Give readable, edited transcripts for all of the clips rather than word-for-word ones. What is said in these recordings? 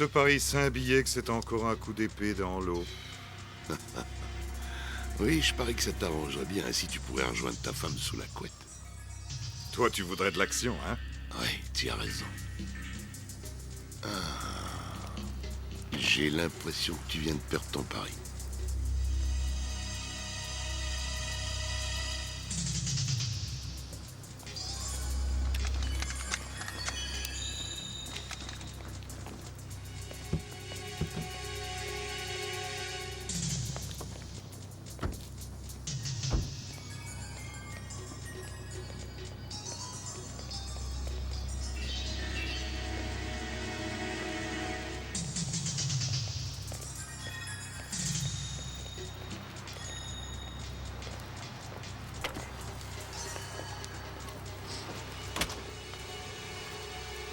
te parie 5 billets que c'est encore un coup d'épée dans l'eau. Oui, je parie que ça t'arrangerait bien, ainsi tu pourrais rejoindre ta femme sous la couette. Toi, tu voudrais de l'action, hein? Oui, tu as raison. J'ai l'impression que tu viens de perdre ton pari.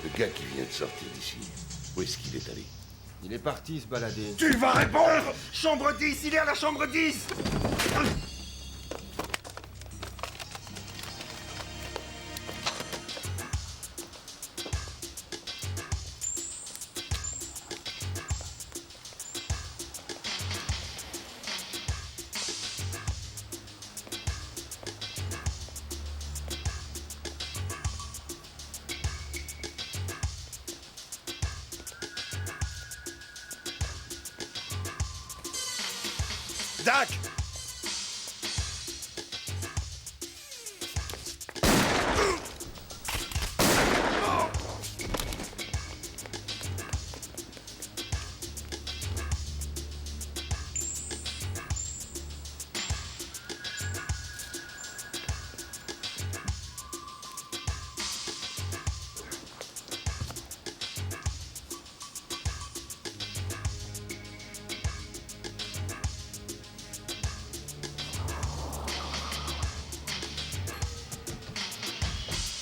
Le gars qui vient de sortir d'ici, où est-ce qu'il est allé? Il est parti se balader. Tu vas répondre! Chambre 10, il est à la chambre 10! Dak!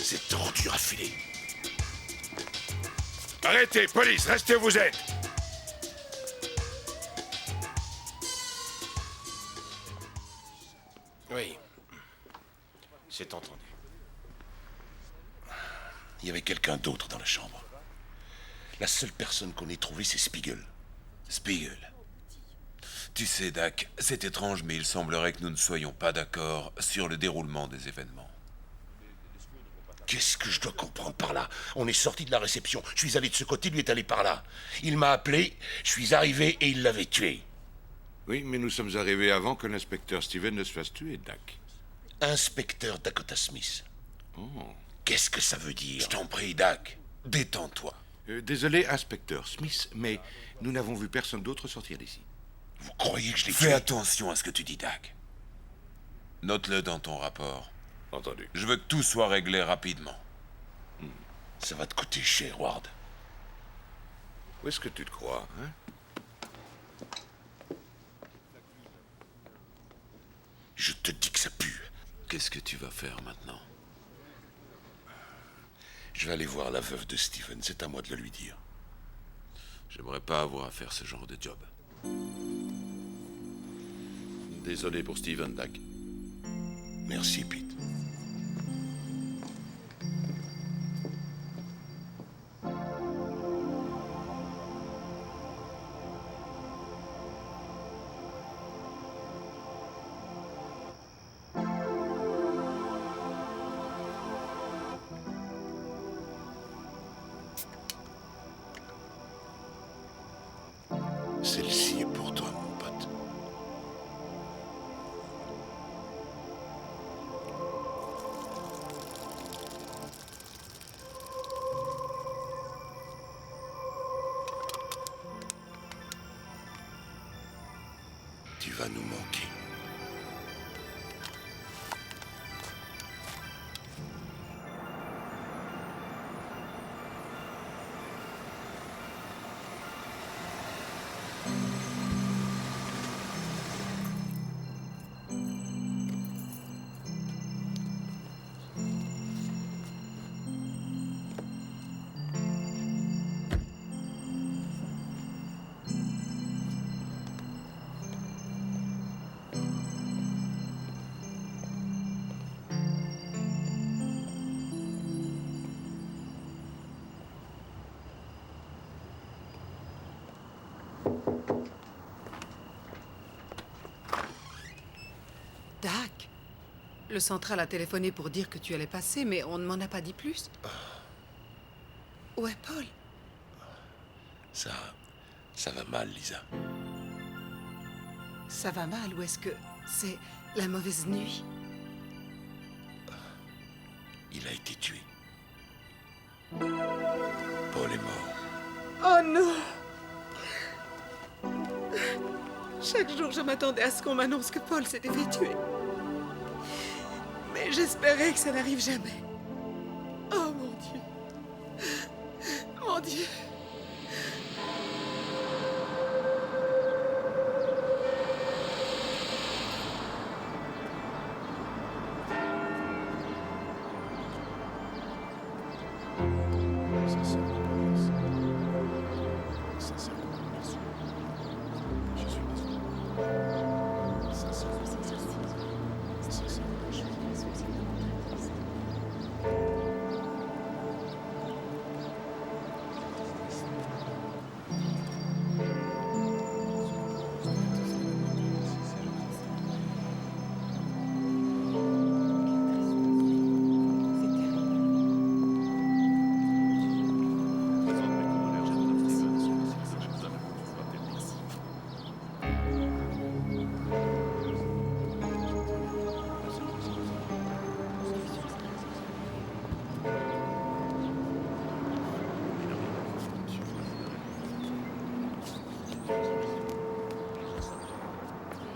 Cette ordure a filé. Arrêtez, police, restez où vous êtes! Oui. C'est entendu. Il y avait quelqu'un d'autre dans la chambre. La seule personne qu'on ait trouvée, c'est Spiegel. Spiegel. Tu sais, Dak, c'est étrange, mais il semblerait que nous ne soyons pas d'accord sur le déroulement des événements. Qu'est-ce que je dois comprendre par là? On est sorti de la réception. Je suis allé de ce côté, lui est allé par là. Il m'a appelé, je suis arrivé et il l'avait tué. Oui, mais nous sommes arrivés avant que l'inspecteur Steven ne se fasse tuer, Dak. Inspecteur Dakota Smith. Qu'est-ce que ça veut dire? Je t'en prie, Dak, détends-toi. Désolé, inspecteur Smith, mais nous n'avons vu personne d'autre sortir d'ici. Vous croyez que je l'ai Fais tué? attention à ce que tu dis, Dak. Note-le dans ton rapport. Entendu. Je veux que tout soit réglé rapidement. Ça va te coûter cher, Ward. Où est-ce que tu te crois, hein? Je te dis que ça pue. Qu'est-ce que tu vas faire maintenant? Je vais aller voir la veuve de Steven, c'est à moi de le lui dire. J'aimerais pas avoir à faire ce genre de job. Désolé pour Steven, Dak. Merci, Pete. Celle-ci est pour toi, mon pote. Tu vas nous manquer. Le central a téléphoné pour dire que tu allais passer, mais on ne m'en a pas dit plus. Où est Paul? Ça va mal, Lisa. Ça va mal ou est-ce que c'est la mauvaise nuit? Il a été tué. Paul est mort. Oh non! Chaque jour, je m'attendais à ce qu'on m'annonce que Paul s'était fait tuer. Mais j'espérais que ça n'arrive jamais. Oh mon Dieu! Mon Dieu!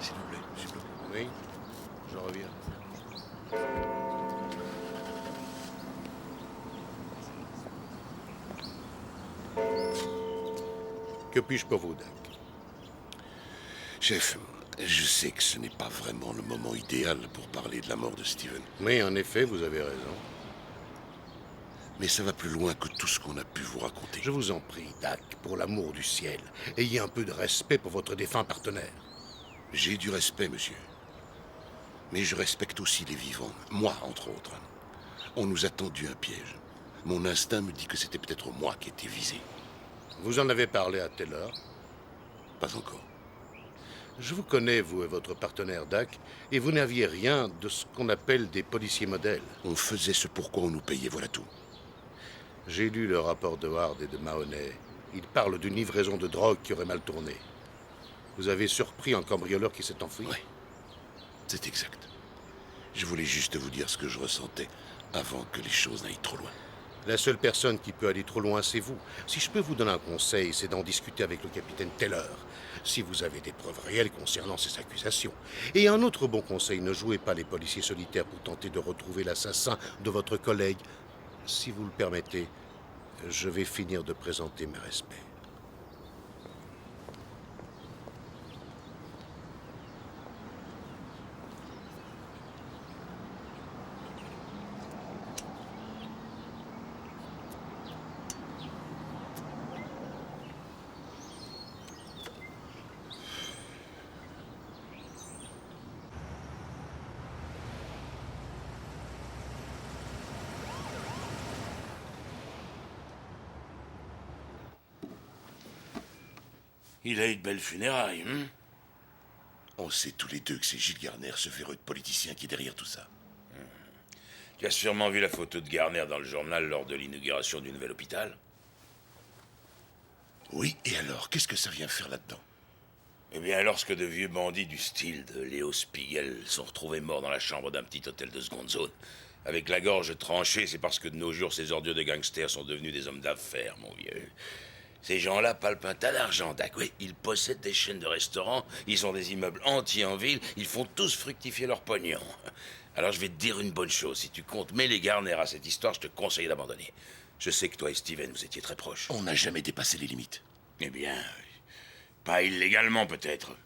S'il vous plaît. Oui, je reviens. Que puis-je pour vous, Dak? Chef, je sais que ce n'est pas vraiment le moment idéal pour parler de la mort de Steven. Oui, en effet, vous avez raison. Mais ça va plus loin que tout ce qu'on a pu vous raconter. Je vous en prie, Dak, pour l'amour du ciel, ayez un peu de respect pour votre défunt partenaire. J'ai du respect, monsieur. Mais je respecte aussi les vivants, moi entre autres. On nous a tendu un piège. Mon instinct me dit que c'était peut-être moi qui étais visé. Vous en avez parlé à Taylor? Pas encore. Je vous connais, vous et votre partenaire, Dak, et vous n'aviez rien de ce qu'on appelle des policiers modèles. On faisait ce pourquoi on nous payait, voilà tout. J'ai lu le rapport de Ward et de Mahoney. Ils parlent d'une livraison de drogue qui aurait mal tourné. Vous avez surpris un cambrioleur qui s'est enfui? Oui, c'est exact. Je voulais juste vous dire ce que je ressentais avant que les choses n'aillent trop loin. La seule personne qui peut aller trop loin, c'est vous. Si je peux vous donner un conseil, c'est d'en discuter avec le capitaine Taylor, si vous avez des preuves réelles concernant ces accusations. Et un autre bon conseil, ne jouez pas les policiers solitaires pour tenter de retrouver l'assassin de votre collègue. Si vous le permettez, je vais finir de présenter mes respects. Il a eu de belles funérailles, hein? On sait tous les deux que c'est Gilles Garner, ce véreux de politicien qui est derrière tout ça. Tu as sûrement vu la photo de Garner dans le journal lors de l'inauguration du nouvel hôpital? Oui, et alors, qu'est-ce que ça vient faire là-dedans? Eh bien, lorsque de vieux bandits du style de Léo Spiegel sont retrouvés morts dans la chambre d'un petit hôtel de seconde zone, avec la gorge tranchée, c'est parce que de nos jours, ces ordures de gangsters sont devenus des hommes d'affaires, mon vieux. Ces gens-là palpent un tas d'argent, Dak. Oui, ils possèdent des chaînes de restaurants, ils ont des immeubles entiers en ville, ils font tous fructifier leur pognon. Alors je vais te dire une bonne chose, si tu comptes mêler Garner à cette histoire, je te conseille d'abandonner. Je sais que toi et Steven, vous étiez très proches. On n'a jamais dépassé les limites. Eh bien, pas illégalement peut-être.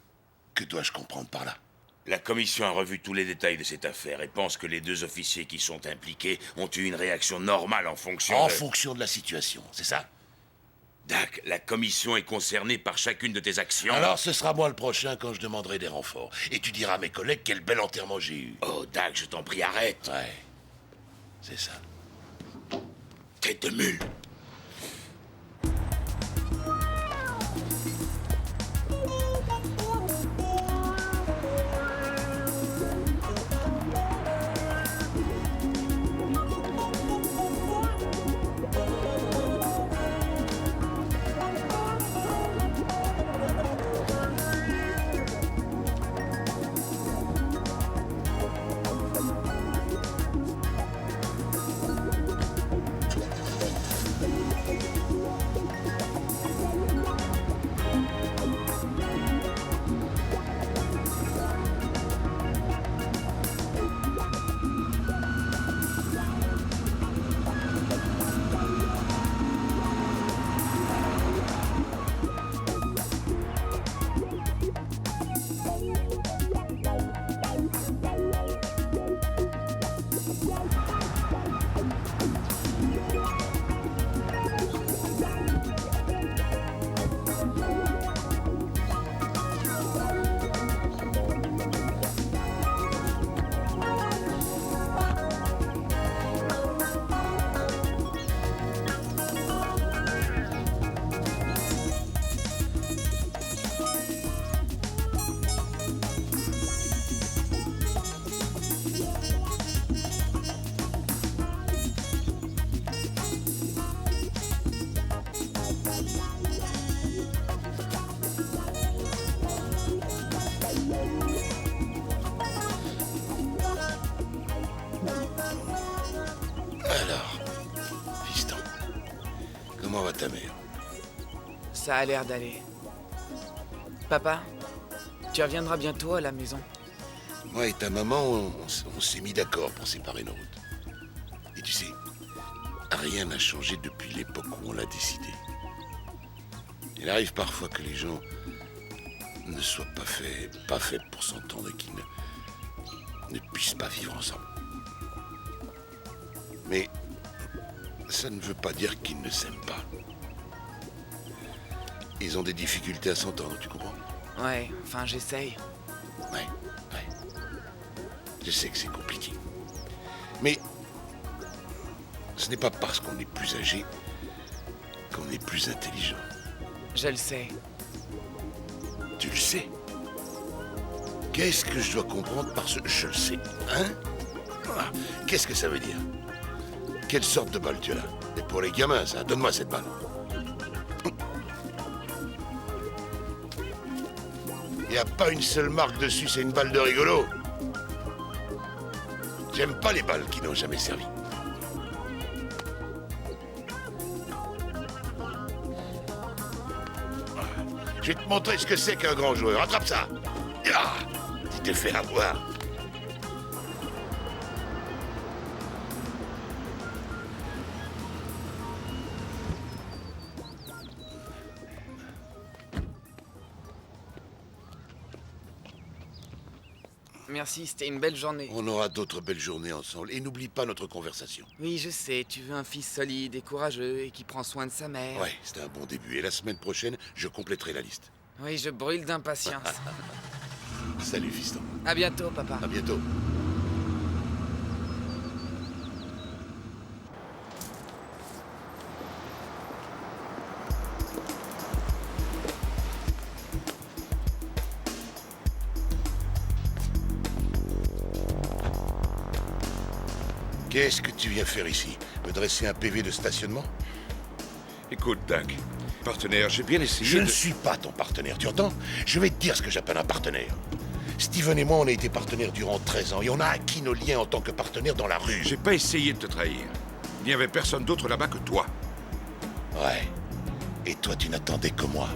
Que dois-je comprendre par là? La commission a revu tous les détails de cette affaire et pense que les deux officiers qui sont impliqués ont eu une réaction normale en fonction En de... fonction de la situation, c'est ça? Dak, la commission est concernée par chacune de tes actions. Alors ce sera moi le prochain quand je demanderai des renforts. Et tu diras à mes collègues quel bel enterrement j'ai eu. Oh, Dak, je t'en prie, arrête. Ouais, c'est ça. Tête de mule. Comment va ta mère? Ça a l'air d'aller. Papa, tu reviendras bientôt à la maison. Moi et ta maman, on s'est mis d'accord pour séparer nos routes. Et tu sais, rien n'a changé depuis l'époque où on l'a décidé. Il arrive parfois que les gens ne soient pas faits pour s'entendre et qu'ils ne puissent pas vivre ensemble. Mais ça ne veut pas dire qu'ils ne s'aiment pas. Ils ont des difficultés à s'entendre, tu comprends? Ouais, enfin j'essaye. Ouais. Je sais que c'est compliqué. Mais ce n'est pas parce qu'on est plus âgé qu'on est plus intelligent. Je le sais. Tu le sais? Qu'est-ce que je dois comprendre par ce « je le sais » hein? Ah, qu'est-ce que ça veut dire? Quelle sorte de balle tu as là? Et pour les gamins, ça. Donne-moi cette balle. Il n'y a pas une seule marque dessus, c'est une balle de rigolo. J'aime pas les balles qui n'ont jamais servi. Je vais te montrer ce que c'est qu'un grand joueur. Attrape ça! Ah, tu t'es fait avoir. Merci, c'était une belle journée. On aura d'autres belles journées ensemble. Et n'oublie pas notre conversation. Oui, je sais, tu veux un fils solide et courageux et qui prend soin de sa mère. Ouais, c'était un bon début. Et la semaine prochaine, je compléterai la liste. Oui, je brûle d'impatience. Salut, fiston. À bientôt, papa. À bientôt. Qu'est-ce que tu viens faire ici? Me dresser un PV de stationnement? Écoute, Dak, partenaire, j'ai bien essayé Je de... ne suis pas ton partenaire, tu entends? Je vais te dire ce que j'appelle un partenaire. Steven et moi, on a été partenaires durant 13 ans et on a acquis nos liens en tant que partenaires dans la rue. J'ai pas essayé de te trahir. Il n'y avait personne d'autre là-bas que toi. Ouais. Et toi, tu n'attendais que moi.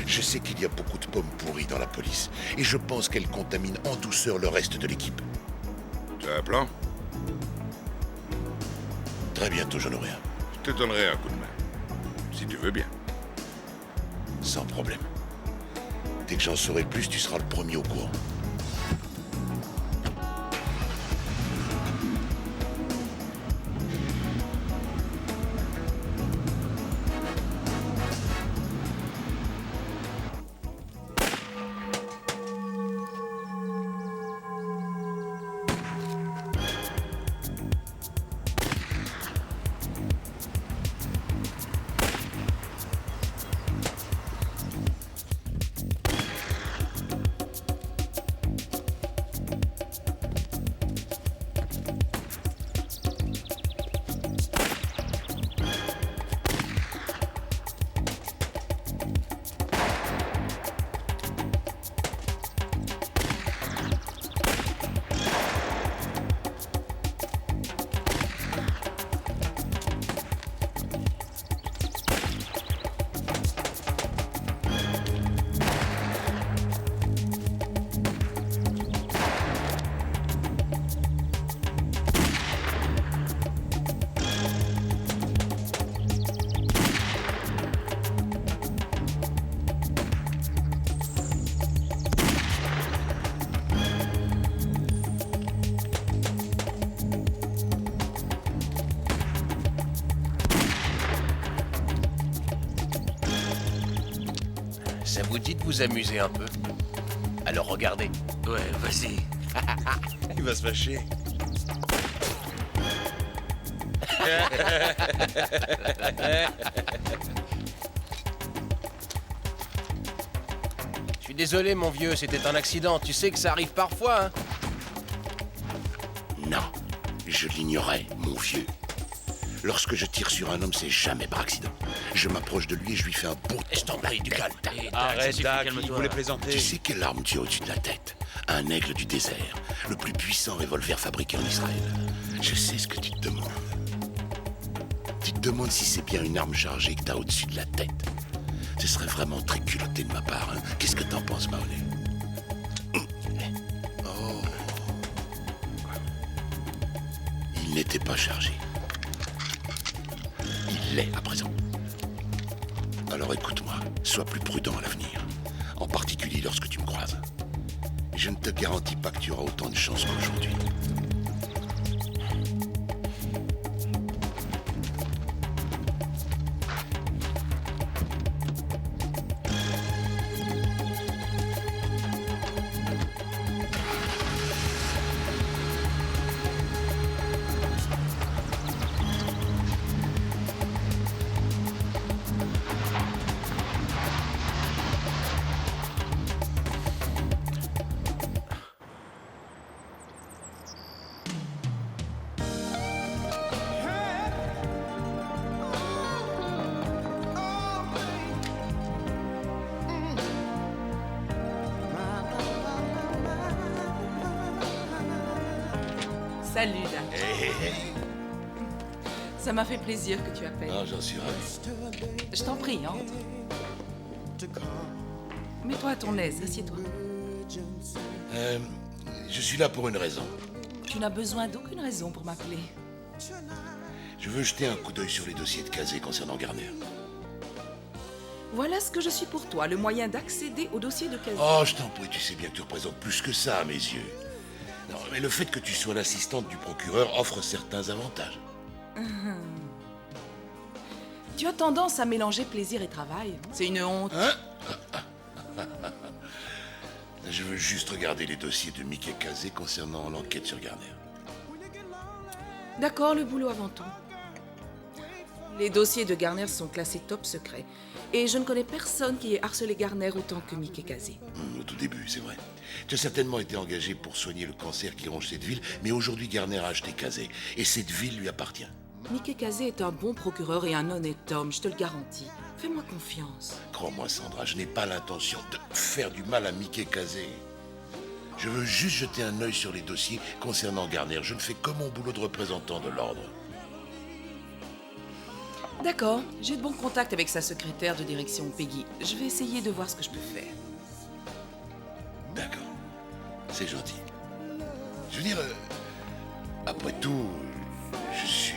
Je sais qu'il y a beaucoup de pommes pourries dans la police et je pense qu'elles contaminent en douceur le reste de l'équipe. Tu as un plan? Très bientôt, j'en aurai un. Je te donnerai un coup de main. Si tu veux bien. Sans problème. Dès que j'en saurai plus, tu seras le premier au courant. Ça vous dit de vous amuser un peu? Alors regardez. Ouais, vas-y. Il va se fâcher. Je suis désolé, mon vieux, c'était un accident. Tu sais que ça arrive parfois, hein? Non, je l'ignorais, mon vieux. Lorsque je tire sur un homme, c'est jamais par accident. Je m'approche de lui et je lui fais un beau... Je t'en prie, du calme. Arrête, Dak, il voulait plaisanter. Tu sais quelle arme tu as au-dessus de la tête? Un aigle du désert, le plus puissant revolver fabriqué en Israël. Je sais ce que tu te demandes. Tu te demandes si c'est bien une arme chargée que t'as au-dessus de la tête. Ce serait vraiment très culotté de ma part, hein. Qu'est-ce que t'en penses, Mahoney? Oh. Il n'était pas chargé. Il l'est à présent. Alors écoute-moi, sois plus prudent à l'avenir. En particulier lorsque tu me croises. Je ne te garantis pas que tu auras autant de chance qu'aujourd'hui. Salut, Dak. Ça m'a fait plaisir que tu appelles. Ah, j'en suis ravi. Je t'en prie, entre. Mets-toi à ton aise, assieds-toi. Je suis là pour une raison. Tu n'as besoin d'aucune raison pour m'appeler. Je veux jeter un coup d'œil sur les dossiers de Casey concernant Garner. Voilà ce que je suis pour toi, le moyen d'accéder au dossier de Casey. Oh, je t'en prie, tu sais bien que tu représentes plus que ça à mes yeux. Non, mais le fait que tu sois l'assistante du procureur offre certains avantages. Tu as tendance à mélanger plaisir et travail. C'est une honte. Hein? Je veux juste regarder les dossiers de Mickey Casey concernant l'enquête sur Garner. D'accord, le boulot avant tout. Les dossiers de Garner sont classés top secret. Et je ne connais personne qui ait harcelé Garner autant que Mickey Casey. Au tout début, c'est vrai. Tu as certainement été engagé pour soigner le cancer qui ronge cette ville, mais aujourd'hui Garner a acheté Casey, et cette ville lui appartient. Mickey Casey est un bon procureur et un honnête homme, je te le garantis. Fais-moi confiance. Crois-moi, Sandra, je n'ai pas l'intention de faire du mal à Mickey Casey. Je veux juste jeter un œil sur les dossiers concernant Garner. Je ne fais que mon boulot de représentant de l'ordre. D'accord, j'ai de bons contacts avec sa secrétaire de direction, Peggy. Je vais essayer de voir ce que je peux faire. D'accord, c'est gentil. Je veux dire, après tout, je suis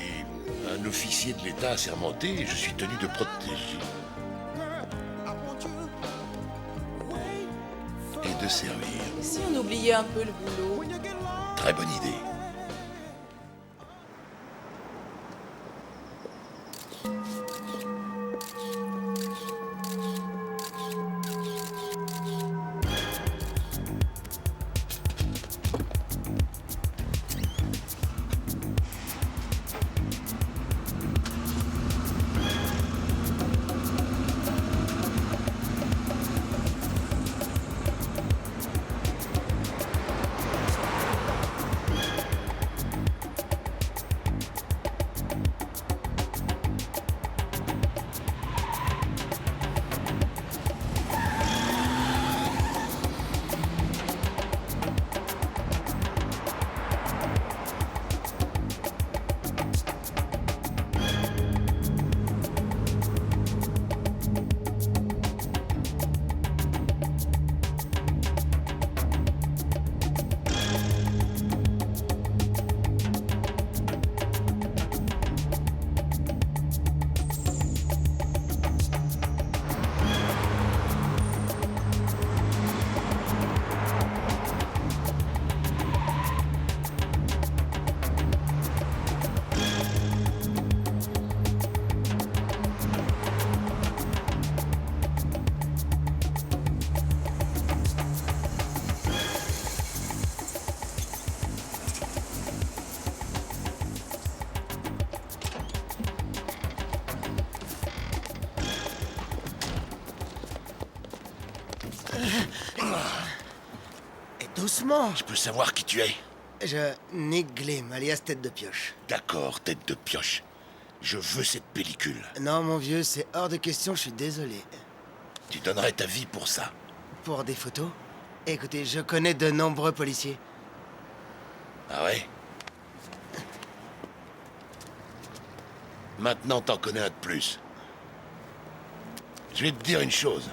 un officier de l'État assermenté et je suis tenu de protéger et de servir. Si on oubliait un peu le boulot. Très bonne idée. Doucement. Je peux savoir qui tu es? Nick Glim, alias Tête de Pioche. D'accord, Tête de Pioche. Je veux cette pellicule. Non, mon vieux, c'est hors de question, je suis désolé. Tu donnerais ta vie pour ça? Pour des photos? Écoutez, je connais de nombreux policiers. Ah ouais? Maintenant, t'en connais un de plus. Je vais te dire une chose.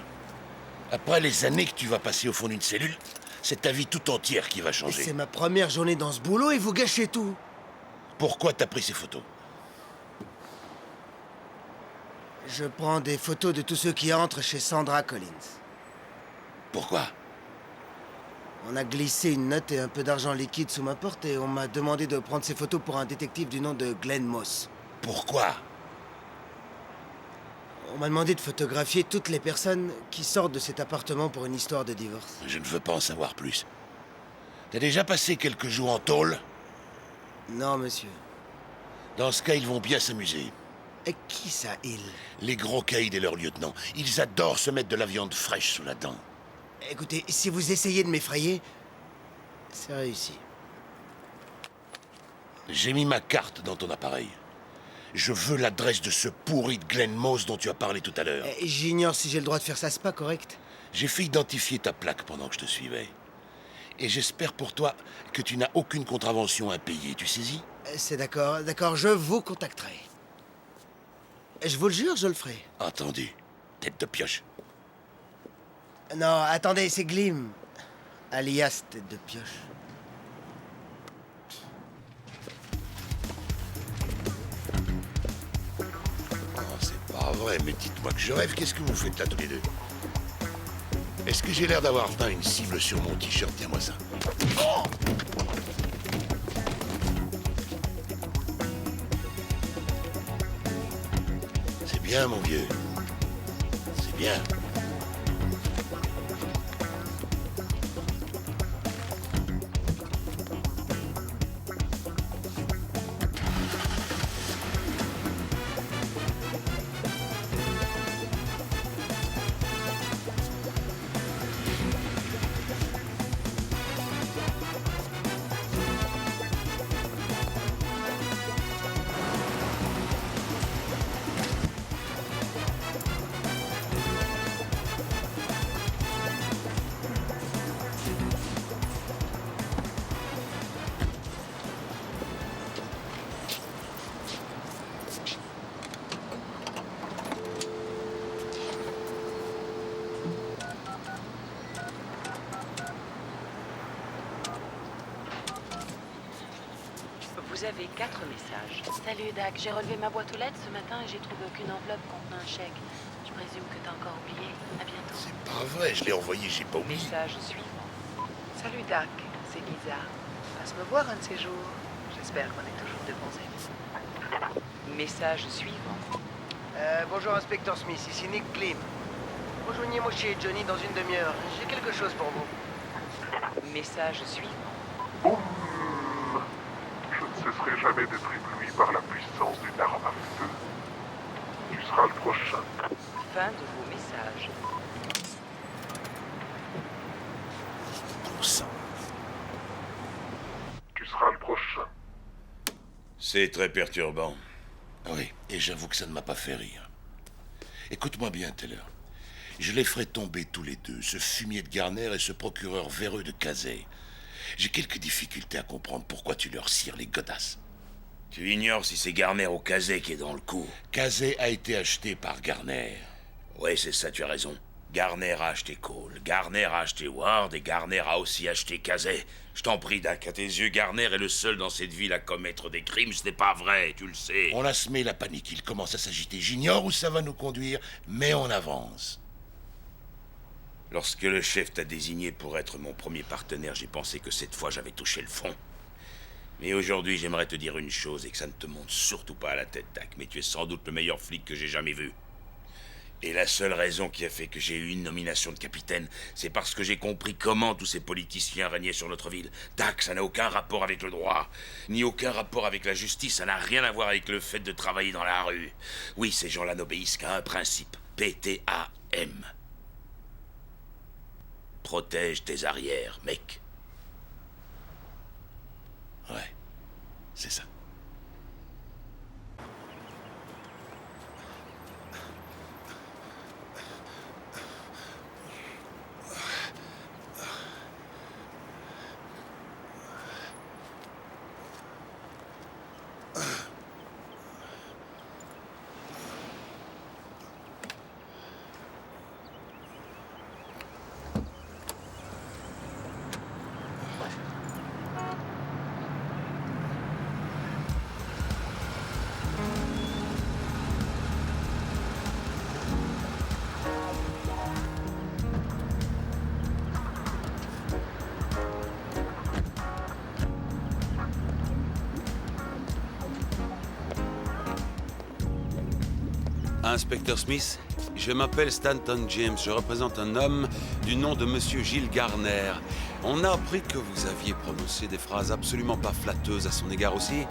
Après les années que tu vas passer au fond d'une cellule, c'est ta vie tout entière qui va changer. C'est ma première journée dans ce boulot et vous gâchez tout. Pourquoi t'as pris ces photos? Je prends des photos de tous ceux qui entrent chez Sandra Collins. Pourquoi? On a glissé une note et un peu d'argent liquide sous ma porte et on m'a demandé de prendre ces photos pour un détective du nom de Glenn Moss. Pourquoi? On m'a demandé de photographier toutes les personnes qui sortent de cet appartement pour une histoire de divorce. Je ne veux pas en savoir plus. T'as déjà passé quelques jours en tôle? Non, monsieur. Dans ce cas, ils vont bien s'amuser. Et qui ça, ils? Les gros caïds et leurs lieutenants. Ils adorent se mettre de la viande fraîche sous la dent. Écoutez, si vous essayez de m'effrayer, c'est réussi. J'ai mis ma carte dans ton appareil. Je veux l'adresse de ce pourri de Glenn Moss dont tu as parlé tout à l'heure. J'ignore si j'ai le droit de faire ça, c'est pas correct. J'ai fait identifier ta plaque pendant que je te suivais. Et j'espère pour toi que tu n'as aucune contravention à payer, tu saisis? C'est d'accord, d'accord, je vous contacterai. Je vous le jure, je le ferai. Entendu. Tête de pioche. Non, attendez, c'est Glim. Alias tête de pioche. C'est pas vrai, mais dites-moi que je rêve. Qu'est-ce que vous faites là tous les deux? Est-ce que j'ai l'air d'avoir peint une cible sur mon t-shirt? Tiens-moi ça. Oh! C'est bien, mon vieux. C'est bien. Vous avez 4 messages. Salut Dak, j'ai relevé ma boîte aux lettres ce matin et j'ai trouvé aucune enveloppe contenant un chèque. Je présume que t'as encore oublié. À bientôt. C'est pas vrai, je l'ai envoyé, j'ai pas oublié. Message suivant. Salut Dak, c'est Lisa. Passe me voir un de ces jours. J'espère qu'on est toujours de bons amis. Message suivant. Bonjour, inspecteur Smith, ici Nick Glim. Rejoignez-moi chez Johnny dans une demi-heure. J'ai quelque chose pour vous. Message suivant. Je ne cesserai jamais d'être ébloui par la puissance d'une arme à feu. Tu seras le prochain. Fin de vos messages. Bon sang. Tu seras le prochain. C'est très perturbant. Oui, et j'avoue que ça ne m'a pas fait rire. Écoute-moi bien, Taylor. Je les ferai tomber tous les deux, ce fumier de Garner et ce procureur véreux de Casey. J'ai quelques difficultés à comprendre pourquoi tu leur cires les godasses. Tu ignores si c'est Garner ou Casey qui est dans le coup. Casey a été acheté par Garner. Ouais, c'est ça, tu as raison. Garner a acheté Cole, Garner a acheté Ward et Garner a aussi acheté Casey. Je t'en prie, Dak, à tes yeux, Garner est le seul dans cette ville à commettre des crimes. Ce n'est pas vrai, tu le sais. On a semé la panique, il commence à s'agiter. J'ignore où ça va nous conduire, mais on avance. Lorsque le chef t'a désigné pour être mon premier partenaire, j'ai pensé que cette fois j'avais touché le fond. Mais aujourd'hui, j'aimerais te dire une chose et que ça ne te monte surtout pas à la tête, Dak, mais tu es sans doute le meilleur flic que j'ai jamais vu. Et la seule raison qui a fait que j'ai eu une nomination de capitaine, c'est parce que j'ai compris comment tous ces politiciens régnaient sur notre ville. Dak, ça n'a aucun rapport avec le droit, ni aucun rapport avec la justice, ça n'a rien à voir avec le fait de travailler dans la rue. Oui, ces gens-là n'obéissent qu'à un principe, PTAM. Protège tes arrières, mec. Ouais, c'est ça. Inspecteur Smith, je m'appelle Stanton James. Je représente un homme du nom de Monsieur Gilles Garner. On a appris que vous aviez prononcé des phrases absolument pas flatteuses à son égard aussi.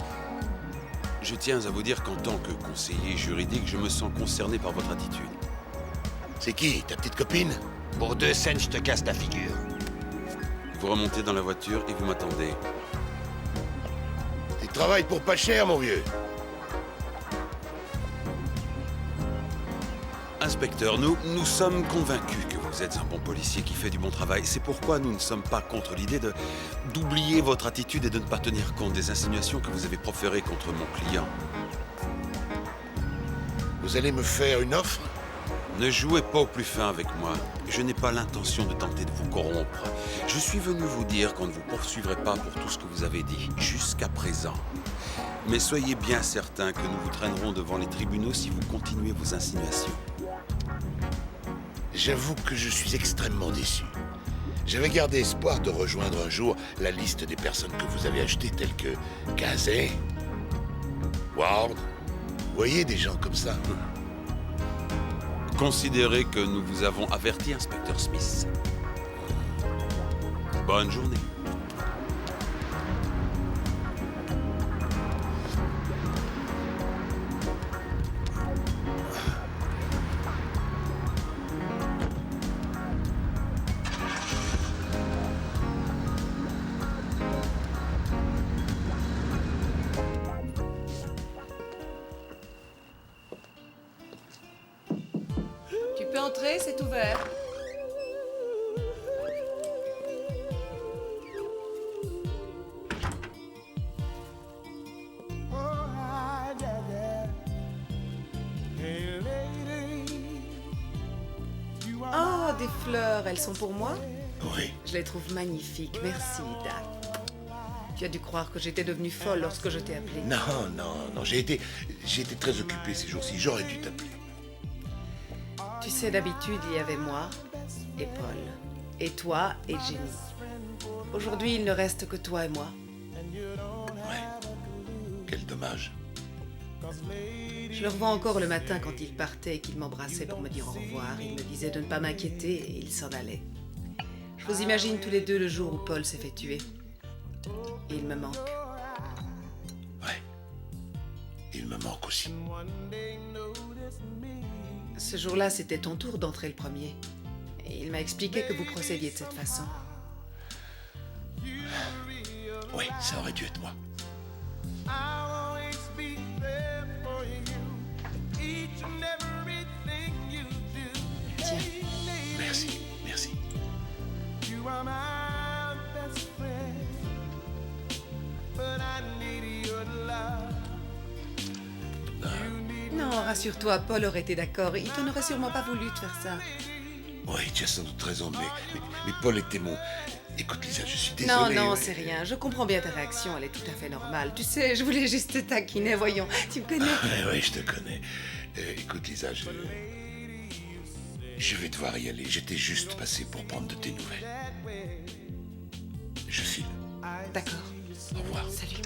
Je tiens à vous dire qu'en tant que conseiller juridique, je me sens concerné par votre attitude. C'est qui, ta petite copine? Pour 2 cents, je te casse ta figure. Vous remontez dans la voiture et vous m'attendez. Tu travailles pour pas cher, mon vieux. Inspecteur, nous sommes convaincus que vous êtes un bon policier qui fait du bon travail. C'est pourquoi nous ne sommes pas contre l'idée d'oublier votre attitude et de ne pas tenir compte des insinuations que vous avez proférées contre mon client. Vous allez me faire une offre? Ne jouez pas au plus fin avec moi. Je n'ai pas l'intention de tenter de vous corrompre. Je suis venu vous dire qu'on ne vous poursuivrait pas pour tout ce que vous avez dit jusqu'à présent. Mais soyez bien certain que nous vous traînerons devant les tribunaux si vous continuez vos insinuations. J'avoue que je suis extrêmement déçu. J'avais gardé espoir de rejoindre un jour la liste des personnes que vous avez achetées, telles que Casey, Ward. Vous voyez, des gens comme ça. Considérez que nous vous avons averti, Inspecteur Smith. Bonne journée. Tu peux entrer, c'est ouvert. Oh, des fleurs, elles sont pour moi? Oui. Je les trouve magnifiques, merci, Dak. Tu as dû croire que j'étais devenue folle lorsque je t'ai appelé. Non, j'ai été très occupé ces jours-ci, j'aurais dû t'appeler. Tu sais, d'habitude, il y avait moi et Paul, et toi et Jenny. Aujourd'hui, il ne reste que toi et moi. Ouais, quel dommage. Je le revois encore le matin quand il partait et qu'il m'embrassait pour me dire au revoir. Il me disait de ne pas m'inquiéter et il s'en allait. Je vous imagine tous les deux le jour où Paul s'est fait tuer. Et il me manque. Ouais, il me manque aussi. Ce jour-là, c'était ton tour d'entrer le premier. Et il m'a expliqué que vous procédiez de cette façon. Oui, ça aurait dû être moi. Tiens. Merci. Non, rassure-toi, Paul aurait été d'accord. Il t'en aurait sûrement pas voulu de faire ça. Oui, tu as sans doute raison, mais Paul était mon... Écoute, Lisa, je suis désolé. Non, c'est rien. Je comprends bien ta réaction. Elle est tout à fait normale. Tu sais, je voulais juste te taquiner. Voyons, tu me connais. Oui, je te connais. Écoute, Lisa, je vais devoir y aller. J'étais juste passé pour prendre de tes nouvelles. Je file. D'accord. Au revoir. Salut.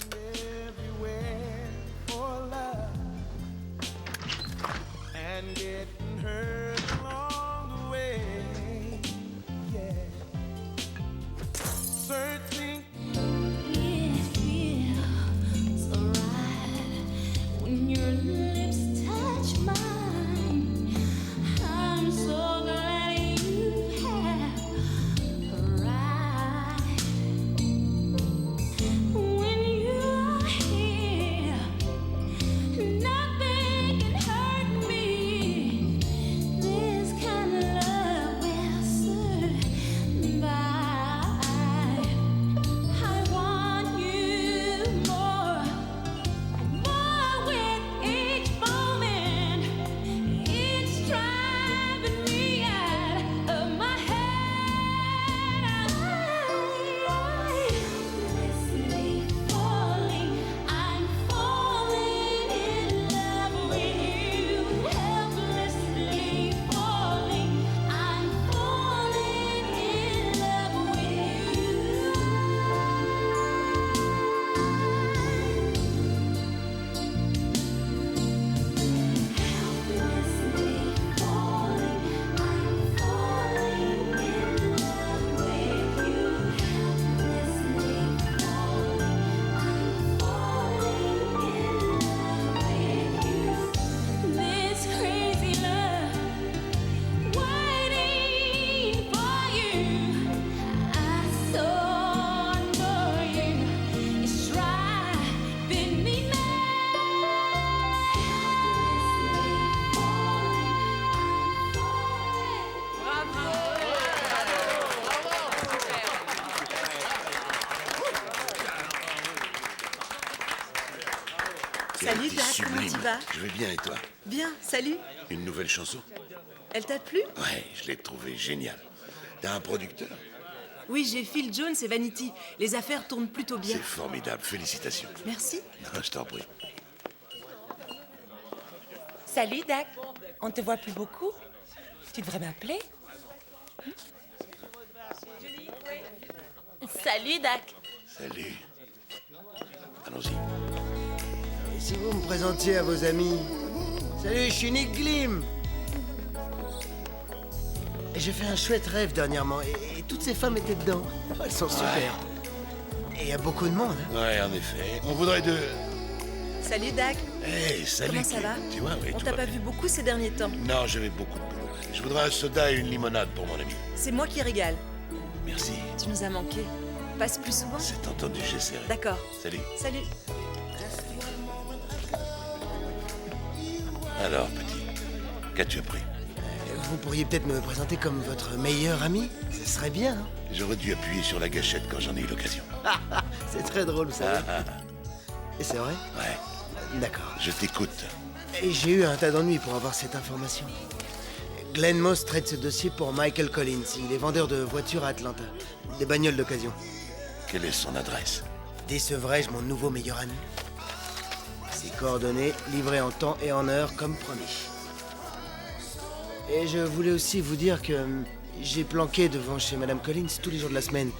Salut T'es Dak, comment sublime. tu vas? Je vais bien et toi? Bien, salut. Une nouvelle chanson? Elle t'a plu? Ouais, je l'ai trouvée géniale. T'as un producteur? Oui, j'ai Phil Jones et Vanity. Les affaires tournent plutôt bien. C'est formidable, félicitations. Merci. Non, je t'en prie. Salut, Dak. On te voit plus beaucoup. Tu devrais m'appeler. Salut, Dak. Salut. Allons-y. Et si vous me présentiez à vos amis? Salut, je suis Nick Glim. Et j'ai fait un chouette rêve dernièrement, et toutes ces femmes étaient dedans. Elles sont super. Et il y a beaucoup de monde. hein. Ouais, en effet. On voudrait de... Salut Dak. Hey, salut. Comment ça va? Tu vois, oui, On tout t'a va pas bien. vu beaucoup ces derniers temps. Non, j'avais beaucoup de boulot. Je voudrais un soda et une limonade pour mon ami. C'est moi qui régale. Merci. Tu nous as manqué. Passe plus souvent. C'est entendu, j'essaierai. D'accord. Salut. Salut. Alors, petit, qu'as-tu appris? Vous pourriez peut-être me présenter comme votre meilleur ami? Ce serait bien. hein. J'aurais dû appuyer sur la gâchette quand j'en ai eu l'occasion. C'est très drôle, vous savez. Et c'est vrai? Ouais, D'accord. je t'écoute. Et j'ai eu un tas d'ennuis pour avoir cette information. Glenn Moss traite ce dossier pour Michael Collins. Il est vendeur de voitures à Atlanta. Des bagnoles d'occasion. Quelle est son adresse? Décevrai-je mon nouveau meilleur ami? Ses coordonnées, livrées en temps et en heure, comme promis. Et je voulais aussi vous dire que j'ai planqué devant chez Madame Collins tous les jours de la semaine.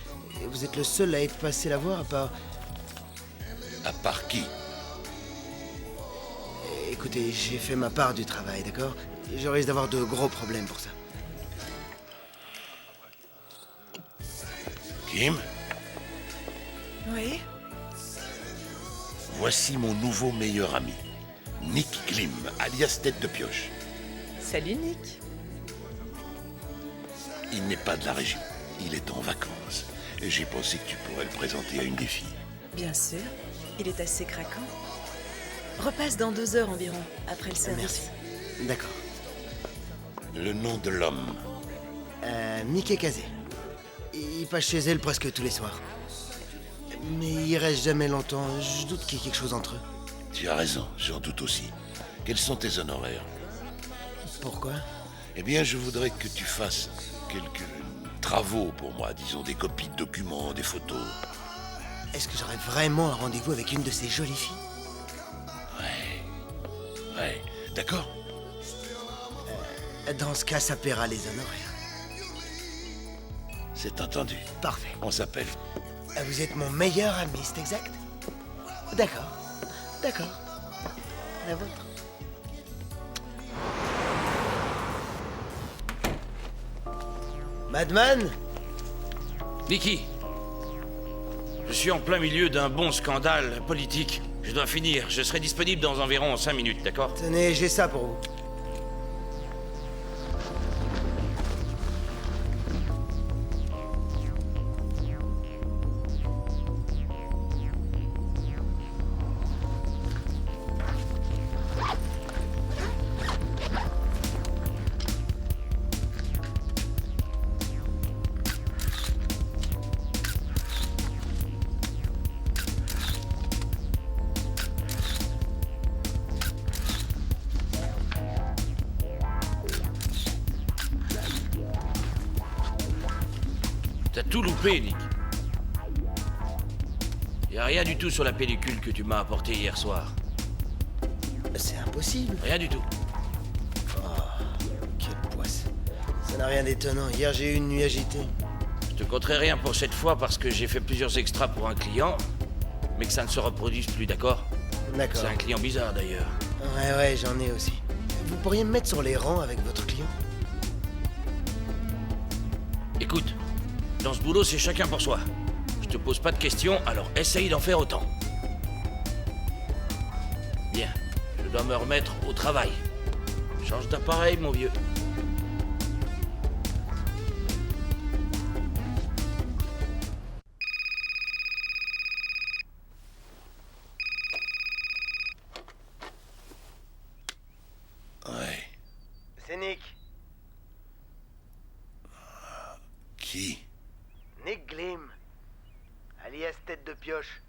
Et vous êtes le seul à être passé la voir à part... À part qui? Écoutez, j'ai fait ma part du travail, d'accord? Et je risque d'avoir de gros problèmes pour ça. Kim? Oui. Voici mon nouveau meilleur ami. Nick Glim, alias Tête de Pioche. Salut, Nick. Il n'est pas de la région. Il est en vacances. Et j'ai pensé que tu pourrais le présenter à une des filles. Bien sûr. Il est assez craquant. Repasse dans 2 heures environ, après le service. Merci. D'accord. Le nom de l'homme. Mickey Kazé. Il passe chez elle presque tous les soirs. Mais il reste jamais longtemps. Je doute qu'il y ait quelque chose entre eux. Tu as raison, j'en doute aussi. Quels sont tes honoraires? Pourquoi? Eh bien, je voudrais que tu fasses quelques travaux pour moi. Disons des copies de documents, des photos. Est-ce que j'aurais vraiment un rendez-vous avec une de ces jolies filles? Ouais, d'accord. Dans ce cas, ça paiera les honoraires. C'est entendu. Parfait. On s'appelle. Vous êtes mon meilleur ami, c'est exact? D'accord. D'accord. La vôtre. Madman? Nicky, je suis en plein milieu d'un bon scandale politique. Je dois finir. Je serai disponible dans environ 5 minutes, d'accord? Tenez, j'ai ça pour vous. T'as tout loupé, Nick. Y a rien du tout sur la pellicule que tu m'as apportée hier soir. C'est impossible. Rien du tout. Oh, quelle poisse. Ça n'a rien d'étonnant. Hier, j'ai eu une nuit agitée. Je te compterai rien pour cette fois parce que j'ai fait plusieurs extras pour un client, mais que ça ne se reproduise plus, d'accord? D'accord. C'est un client bizarre, d'ailleurs. Ouais, j'en ai aussi. Vous pourriez me mettre sur les rangs avec votre client? Écoute, dans ce boulot, c'est chacun pour soi. Je te pose pas de questions, alors essaye d'en faire autant. Bien, je dois me remettre au travail. Change d'appareil, mon vieux. Ouais. C'est Nick. Qui? Nick Glim. Alias Tête de Pioche.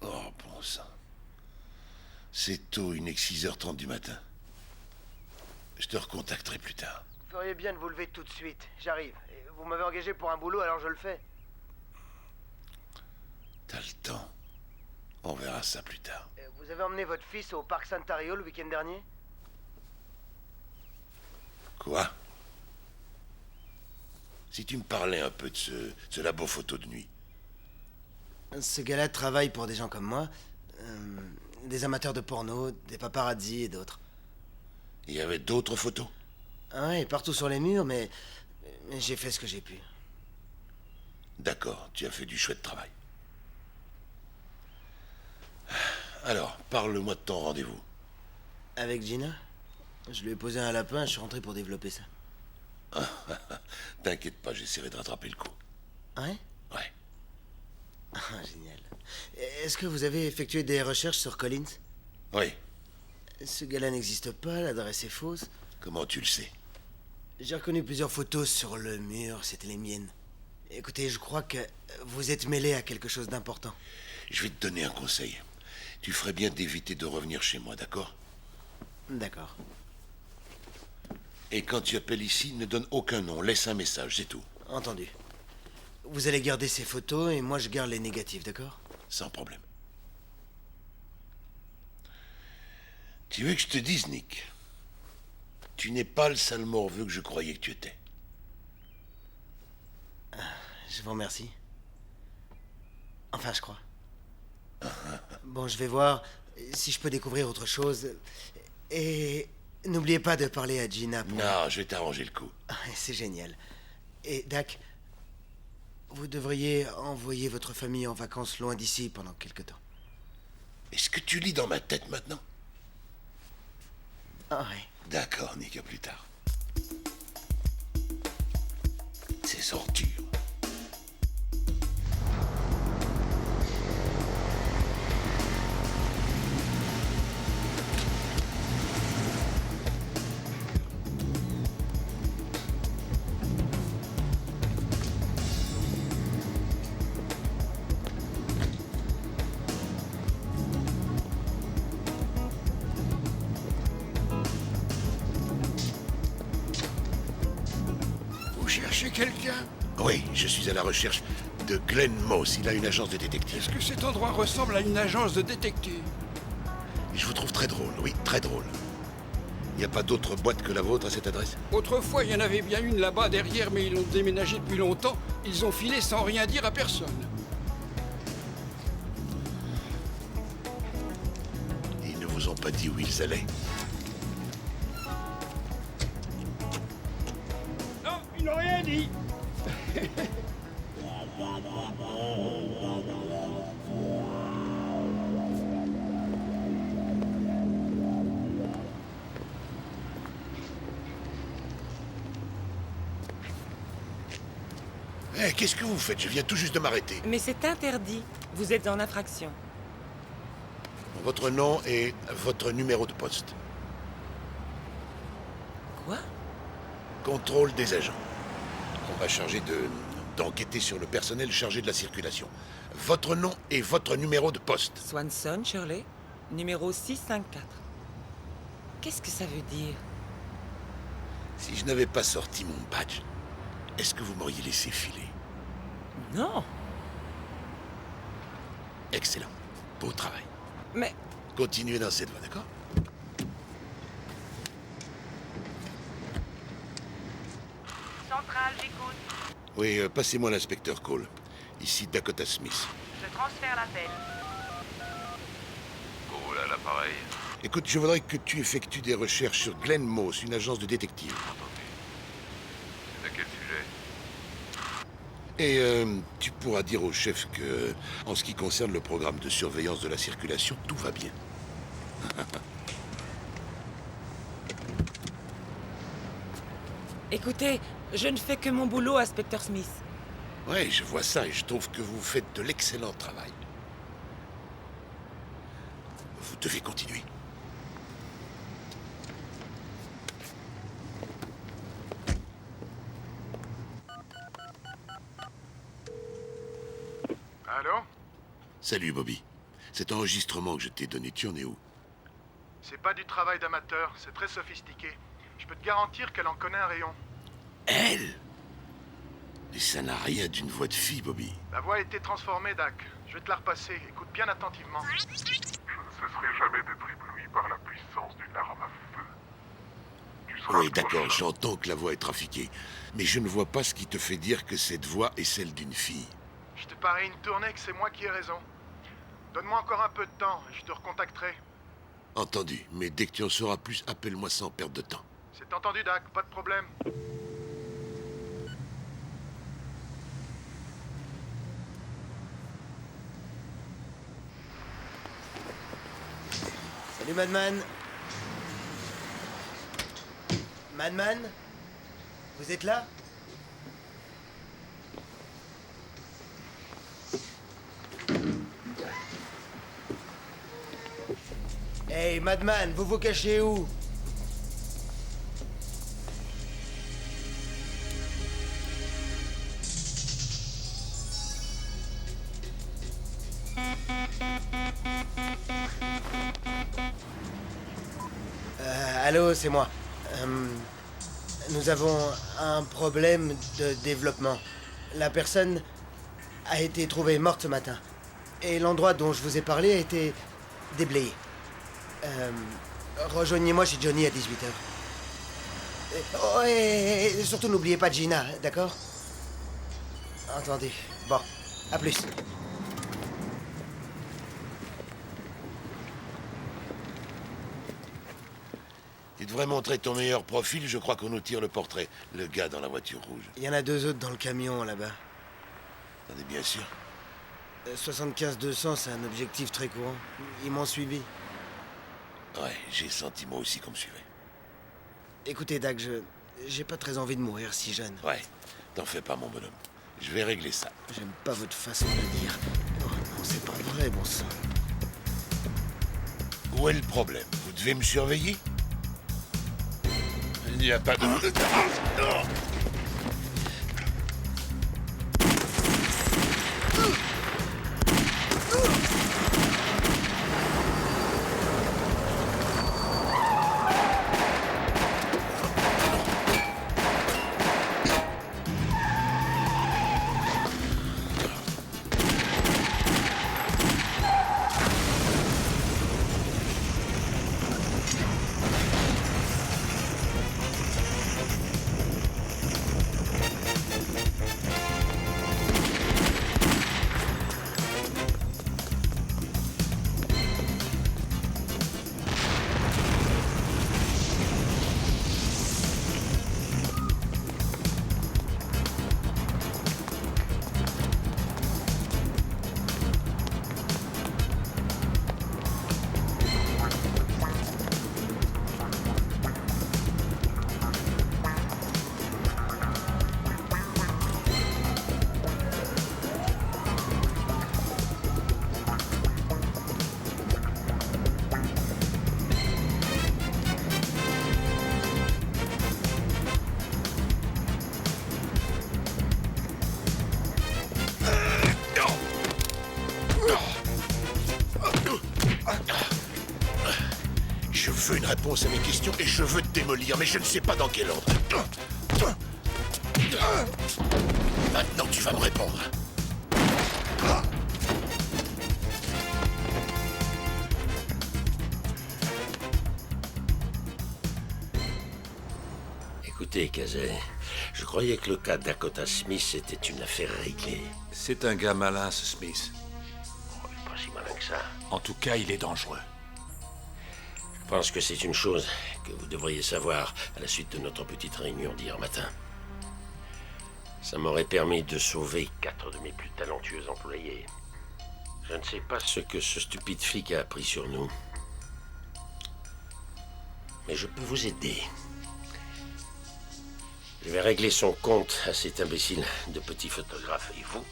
Oh, bon sang. C'est tôt, il n'est que 6h30 du matin. Je te recontacterai plus tard. Vous feriez bien de vous lever tout de suite. J'arrive. Et vous m'avez engagé pour un boulot, alors je le fais. T'as le temps. On verra ça plus tard. Vous avez emmené votre fils au parc Santa Rio le week-end dernier? Quoi? Si tu me parlais un peu de ce labo photo de nuit. Ce gars-là travaille pour des gens comme moi. Des amateurs de porno, des paparazzi et d'autres. Il y avait d'autres photos? Ah ouais, partout sur les murs, mais j'ai fait ce que j'ai pu. D'accord, tu as fait du chouette travail. Alors, parle-moi de ton rendez-vous. Avec Gina? Je lui ai posé un lapin, je suis rentré pour développer ça. T'inquiète pas, j'essaierai de rattraper le coup. Ouais? Ouais. Ah, génial. Est-ce que vous avez effectué des recherches sur Collins? Oui. Ce gars-là n'existe pas, l'adresse est fausse. Comment tu le sais? J'ai reconnu plusieurs photos sur le mur, c'était les miennes. Écoutez, je crois que vous êtes mêlé à quelque chose d'important. Je vais te donner un conseil. Tu ferais bien d'éviter de revenir chez moi, d'accord? D'accord. Et quand tu appelles ici, ne donne aucun nom, laisse un message, c'est tout. Entendu. Vous allez garder ces photos et moi je garde les négatifs, d'accord? Sans problème. Tu veux que je te dise, Nick? Tu n'es pas le sale morveux que je croyais que tu étais. Je vous remercie. Enfin, je crois. Bon, je vais voir si je peux découvrir autre chose. Et n'oubliez pas de parler à Gina pour... Non, je vais t'arranger le coup. C'est génial. Et Dak, vous devriez envoyer votre famille en vacances loin d'ici pendant quelque temps. Est-ce que tu lis dans ma tête maintenant? Ah ouais. D'accord, Nick, à plus tard. Ces ordures. Vous cherchez quelqu'un? Oui, je suis à la recherche de Glenn Moss. Il a une agence de détective. Est-ce que cet endroit ressemble à une agence de détective? Je vous trouve très drôle, oui, très drôle. Il n'y a pas d'autre boîte que la vôtre à cette adresse? Autrefois, il y en avait bien une là-bas derrière, mais ils l'ont déménagé depuis longtemps. Ils ont filé sans rien dire à personne. Ils ne vous ont pas dit où ils allaient? Non, ils n'ont rien dit. Eh, qu'est-ce que vous faites? Je viens tout juste de m'arrêter. Mais c'est interdit. Vous êtes en infraction. Votre nom et votre numéro de poste. Quoi? Contrôle des agents. On va charger d'enquêter sur le personnel chargé de la circulation. Votre nom et votre numéro de poste. Swanson, Shirley, numéro 654. Qu'est-ce que ça veut dire? Si je n'avais pas sorti mon badge, est-ce que vous m'auriez laissé filer? Non. Excellent. Beau travail. Mais... Continuez dans cette voie, d'accord? Centrale, j'écoute. Oui, passez-moi l'inspecteur Cole. Ici Dakota Smith. Je transfère l'appel. Cole à l'appareil. Écoute, je voudrais que tu effectues des recherches sur Glenn Moss, une agence de détective. C'est à quel sujet? Et tu pourras dire au chef que, en ce qui concerne le programme de surveillance de la circulation, tout va bien. Écoutez, je ne fais que mon boulot, inspecteur Smith. Ouais, je vois ça et je trouve que vous faites de l'excellent travail. Vous devez continuer. Allô? Salut, Bobby. Cet enregistrement que je t'ai donné, tu en es où? C'est pas du travail d'amateur, c'est très sophistiqué. Je peux te garantir qu'elle en connaît un rayon. Elle? Mais ça n'a rien d'une voix de fille, Bobby. La voix a été transformée, Dak. Je vais te la repasser. Écoute bien attentivement. Je ne cesserai jamais d'être ébloui par la puissance d'une arme à feu. Tu seras Oui, d'accord, j'entends que la voix est trafiquée. Mais je ne vois pas ce qui te fait dire que cette voix est celle d'une fille. Je te parie une tournée que c'est moi qui ai raison. Donne-moi encore un peu de temps et je te recontacterai. Entendu, mais dès que tu en sauras plus, appelle-moi sans perdre de temps. C'est entendu, Dak, pas de problème. Salut, Madman. Madman? Vous êtes là? Hey, Madman, vous vous cachez où? Allô, c'est moi. Nous avons un problème de développement. La personne a été trouvée morte ce matin. Et l'endroit dont je vous ai parlé a été déblayé. Rejoignez-moi chez Johnny à 18h. Oh, et surtout n'oubliez pas Gina, d'accord? Entendu. Bon, à plus. Tu devrais montrer ton meilleur profil, je crois qu'on nous tire le portrait. Le gars dans la voiture rouge. Il y en a 2 autres dans le camion, là-bas. T'en es bien sûr? 75-200, c'est un objectif très courant. Ils m'ont suivi. Ouais, j'ai senti moi aussi qu'on me suivait. Écoutez, Dak, j'ai pas très envie de mourir si jeune. Ouais, t'en fais pas, mon bonhomme. Je vais régler ça. J'aime pas votre façon de le dire. Oh non, c'est pas vrai, bon sang. Où est le problème? Vous devez me surveiller? Il n'y a pas de... Je veux une réponse à mes questions et je veux te démolir, mais je ne sais pas dans quel ordre. Maintenant, tu vas me répondre. Écoutez, Casey, je croyais que le cas Dakota Smith était une affaire réglée. C'est un gars malin, ce Smith. Oh, il est pas si malin que ça. En tout cas, il est dangereux. Je pense que c'est une chose que vous devriez savoir à la suite de notre petite réunion d'hier matin. Ça m'aurait permis de sauver 4 de mes plus talentueux employés. Je ne sais pas ce que ce stupide flic a appris sur nous. Mais je peux vous aider. Je vais régler son compte à cet imbécile de petit photographe. Et vous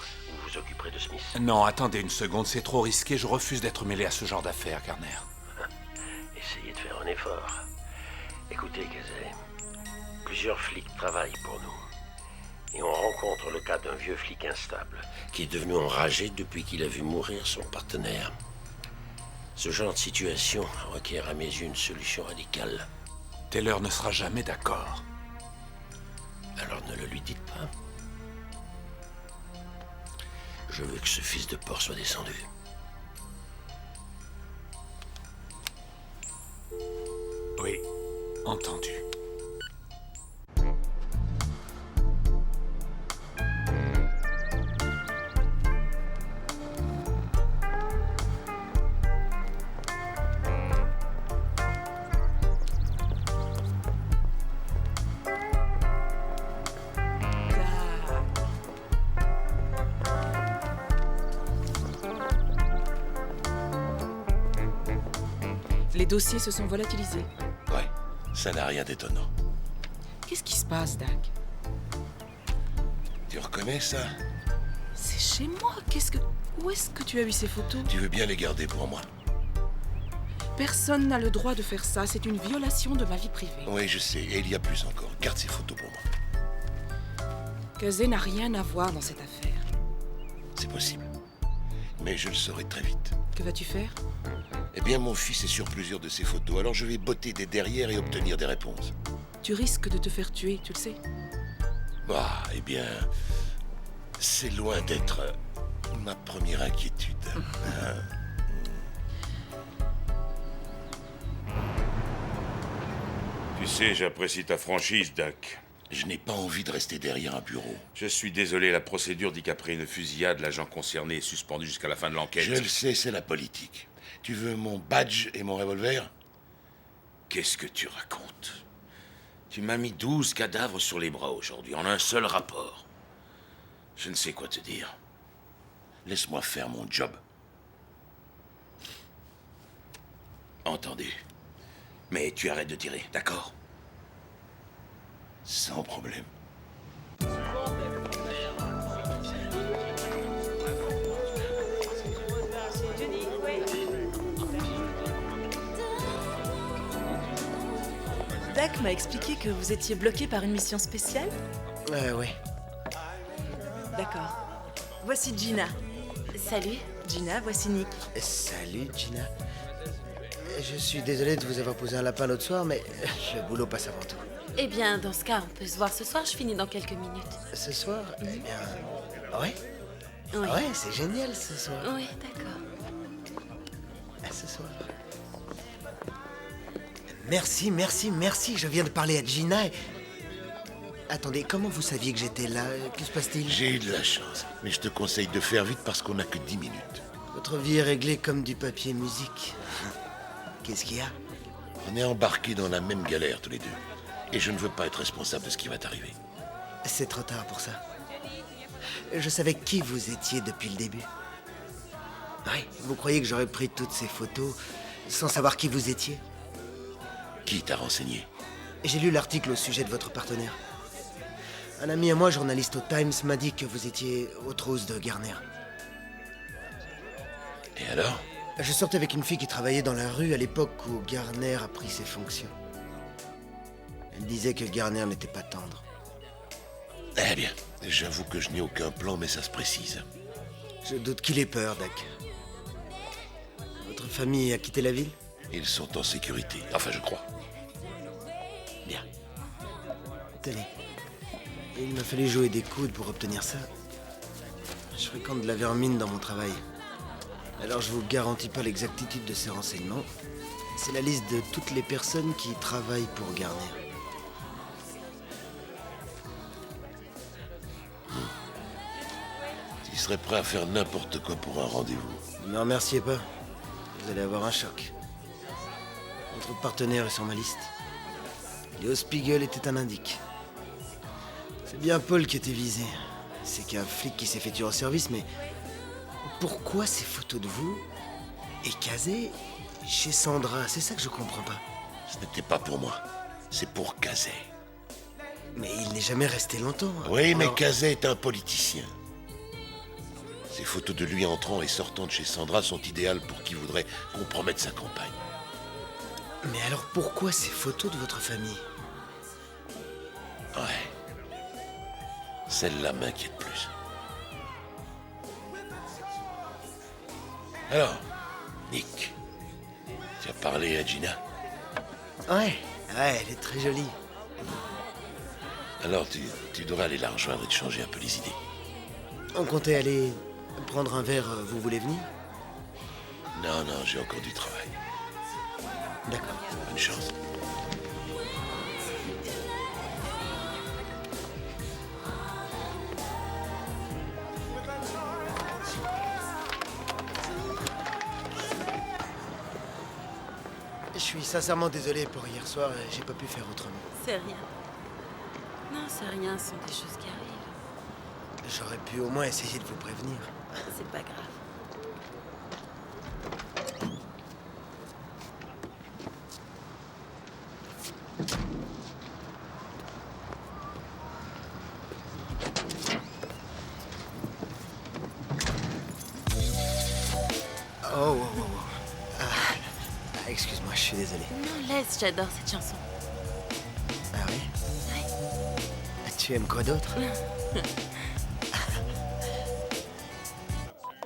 vous occuperez de Smith. Non, attendez une seconde, c'est trop risqué. Je refuse d'être mêlé à ce genre d'affaires, Garner. Essayez de faire un effort. Écoutez, Casey, plusieurs flics travaillent pour nous. Et on rencontre le cas d'un vieux flic instable qui est devenu enragé depuis qu'il a vu mourir son partenaire. Ce genre de situation requiert à mes yeux une solution radicale. Taylor ne sera jamais d'accord. Alors ne le lui dites pas. Je veux que ce fils de porc soit descendu. Oui, entendu. Les dossiers se sont volatilisés. Ouais, ça n'a rien d'étonnant. Qu'est-ce qui se passe, Dak? Tu reconnais ça? C'est chez moi. Où est-ce que tu as eu ces photos? Tu veux bien les garder pour moi? Personne n'a le droit de faire ça. C'est une violation de ma vie privée. Oui, je sais. Et il y a plus encore. Garde ces photos pour moi. Kazé n'a rien à voir dans cette affaire. C'est possible. Mais je le saurai très vite. Que vas-tu faire? Eh bien, mon fils est sur plusieurs de ces photos, alors je vais botter des derrière et obtenir des réponses. Tu risques de te faire tuer, tu le sais. Ah, eh bien, c'est loin d'être ma première inquiétude. Tu sais, j'apprécie ta franchise, Dak. Je n'ai pas envie de rester derrière un bureau. Je suis désolé, la procédure dit qu'après une fusillade, l'agent concerné est suspendu jusqu'à la fin de l'enquête. Je le sais, c'est la politique. Tu veux mon badge et mon revolver? Qu'est-ce que tu racontes? Tu m'as mis 12 cadavres sur les bras aujourd'hui, en un seul rapport. Je ne sais quoi te dire. Laisse-moi faire mon job. Entendu. Mais tu arrêtes de tirer, d'accord? Sans problème. Dak m'a expliqué que vous étiez bloqué par une mission spéciale. Ouais. D'accord. Voici Gina. Salut. Gina, voici Nick. Salut, Gina. Je suis désolé de vous avoir posé un lapin l'autre soir, mais le boulot passe avant tout. Eh bien, dans ce cas, on peut se voir ce soir, je finis dans quelques minutes. Ce soir? Eh bien... Ouais? Oui. Ouais, c'est génial ce soir. Oui, d'accord. Ce soir. Merci, je viens de parler à Gina et... Attendez, comment vous saviez que j'étais là? Que se passe-t-il? J'ai eu de la chance, mais je te conseille de faire vite parce qu'on n'a que 10 minutes. Votre vie est réglée comme du papier musique. Qu'est-ce qu'il y a? On est embarqués dans la même galère tous les deux. Et je ne veux pas être responsable de ce qui va t'arriver. C'est trop tard pour ça. Je savais qui vous étiez depuis le début. Oui, vous croyez que j'aurais pris toutes ces photos sans savoir qui vous étiez? Qui t'a renseigné? J'ai lu l'article au sujet de votre partenaire. Un ami à moi, journaliste au Times, m'a dit que vous étiez aux trousses de Garner. Et alors? Je sortais avec une fille qui travaillait dans la rue à l'époque où Garner a pris ses fonctions. Elle disait que Garner n'était pas tendre. Eh bien, j'avoue que je n'ai aucun plan, mais ça se précise. Je doute qu'il ait peur, Dak. Votre famille a quitté la ville? Ils sont en sécurité. Enfin, je crois. Bien. Tenez. Il m'a fallu jouer des coudes pour obtenir ça. Je fréquente de la vermine dans mon travail. Alors je vous garantis pas l'exactitude de ces renseignements. C'est la liste de toutes les personnes qui travaillent pour Garner. Tu serais prêt à faire n'importe quoi pour un rendez-vous. Ne me remerciez pas. Vous allez avoir un choc. Votre partenaire est sur ma liste. Léo Spiegel était un indique. C'est bien Paul qui était visé. C'est qu'un flic qui s'est fait tuer en service, mais... Pourquoi ces photos de vous et Kazé chez Sandra? C'est ça que je comprends pas. Ce n'était pas pour moi. C'est pour Kazé. Mais il n'est jamais resté longtemps. Oui, mais Kazé est un politicien. Ces photos de lui entrant et sortant de chez Sandra sont idéales pour qui voudrait compromettre sa campagne. Mais alors pourquoi ces photos de votre famille? Ouais. Celle-là m'inquiète plus. Alors, Nick, Tu as parlé à Gina? Ouais, elle est très jolie. Alors tu devrais aller la rejoindre et te changer un peu les idées. On comptait aller prendre un verre, vous voulez venir? Non, j'ai encore du travail. D'accord. Bonne chance. Je suis sincèrement désolé pour hier soir, j'ai pas pu faire autrement. C'est rien. Non, c'est rien, ce sont des choses qui arrivent. J'aurais pu au moins essayer de vous prévenir. C'est pas grave. Oh. Excuse-moi, je suis désolé. Non, laisse, j'adore cette chanson. Ah oui? Ouais. Tu aimes quoi d'autre?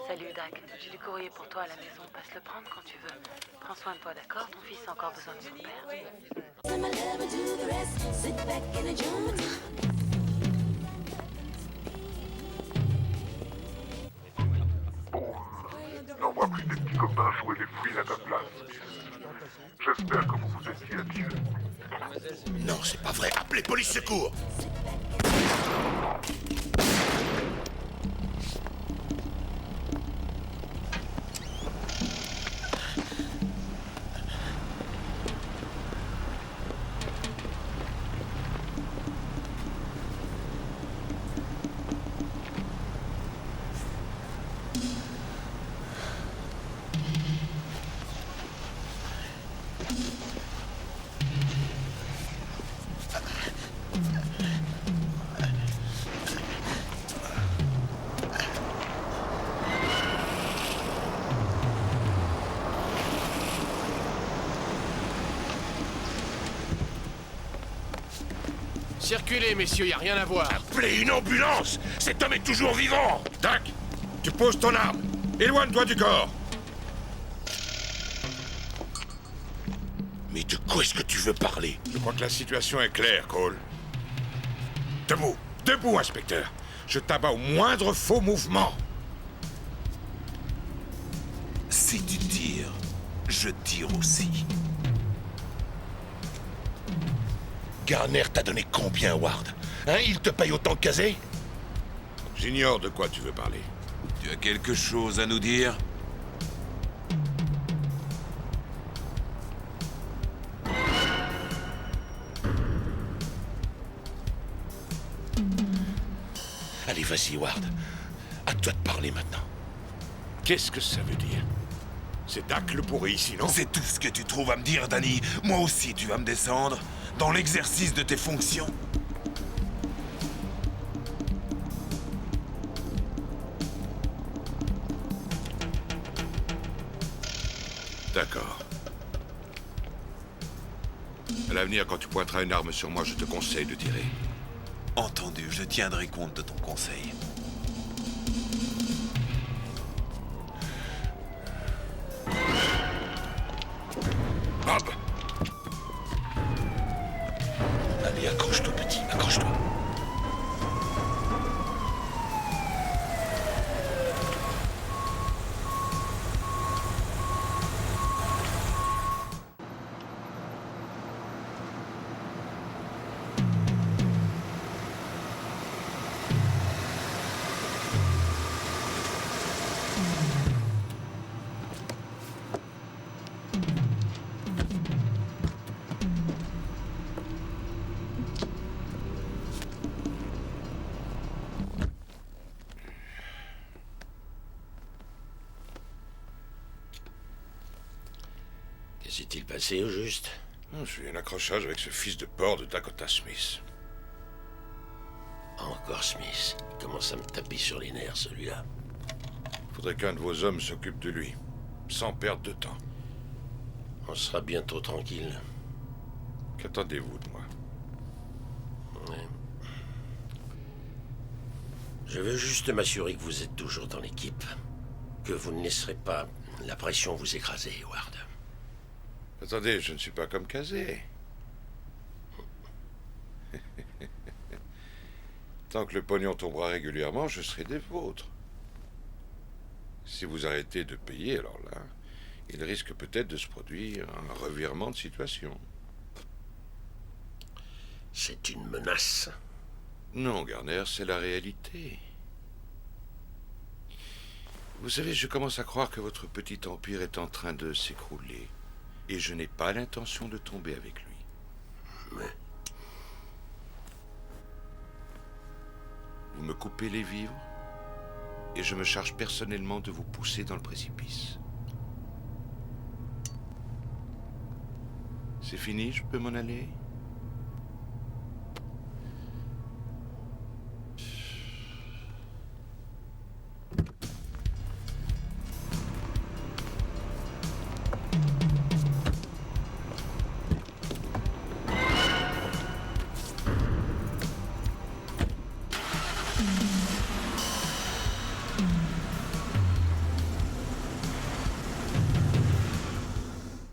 Salut Dak, j'ai du courrier pour toi à la maison. Passe le prendre quand tu veux. Prends soin de toi, d'accord? Ton fils a encore besoin de son père. N'envoie plus tes petits copains jouer les fouilles à ta place. J'espère que vous vous étiez habitués. Non, c'est pas vrai. Appelez police secours. Circulez, messieurs, y a rien à voir. Appelez une ambulance. Cet homme est toujours vivant. Dak, tu poses ton arme. Éloigne-toi du corps. Mais de quoi est-ce que tu veux parler? Je crois que la situation est claire, Cole. Debout, debout, inspecteur. Je t'abats au moindre faux mouvement. Si tu tires, je tire aussi. Garner t'a donné combien, Ward? Hein, il te paye autant que Kazé? J'ignore de quoi tu veux parler. Tu as quelque chose à nous dire? Allez, vas-y, Ward. À toi de parler maintenant. Qu'est-ce que ça veut dire? C'est Dak le pourri ici, non? C'est tout ce que tu trouves à me dire, Danny. Moi aussi, tu vas me descendre dans l'exercice de tes fonctions. D'accord. À l'avenir, quand tu pointeras une arme sur moi, je te conseille de tirer. Entendu, je tiendrai compte de ton conseil. Bob! Allez, accroche-toi, petit, accroche-toi. Que s'est-il passé au juste? J'ai eu un accrochage avec ce fils de porc de Dakota Smith. Encore Smith. Il commence à me taper sur les nerfs, celui-là. Faudrait qu'un de vos hommes s'occupe de lui, sans perdre de temps. On sera bientôt tranquille. Qu'attendez-vous de moi? Ouais. Je veux juste m'assurer que vous êtes toujours dans l'équipe. Que vous ne laisserez pas la pression vous écraser, Ward. Attendez, je ne suis pas comme Kazé. Tant que le pognon tombera régulièrement, je serai des vôtres. Si vous arrêtez de payer, alors là, il risque peut-être de se produire un revirement de situation. C'est une menace. Non, Garner, c'est la réalité. Vous savez, je commence à croire que votre petit empire est en train de s'écrouler. Et je n'ai pas l'intention de tomber avec lui. Mais... Vous me coupez les vivres, et je me charge personnellement de vous pousser dans le précipice. C'est fini, je peux m'en aller ?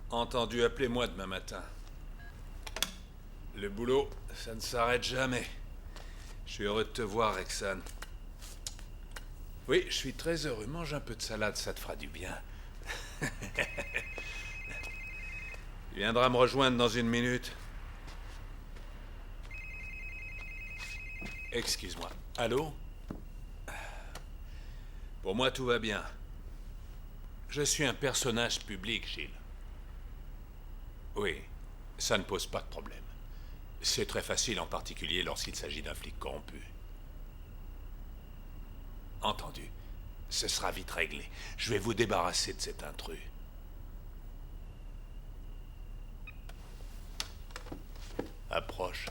Entendu, appelez-moi demain matin. Le boulot, ça ne s'arrête jamais. Je suis heureux de te voir, Rexan. Oui, je suis très heureux. Mange un peu de salade, ça te fera du bien. Tu viendras me rejoindre dans une minute. Excuse-moi. Allô? Pour moi, tout va bien. Je suis un personnage public, Gilles. Oui, ça ne pose pas de problème. C'est très facile, en particulier lorsqu'il s'agit d'un flic corrompu. Entendu. Ce sera vite réglé. Je vais vous débarrasser de cet intrus. Approche.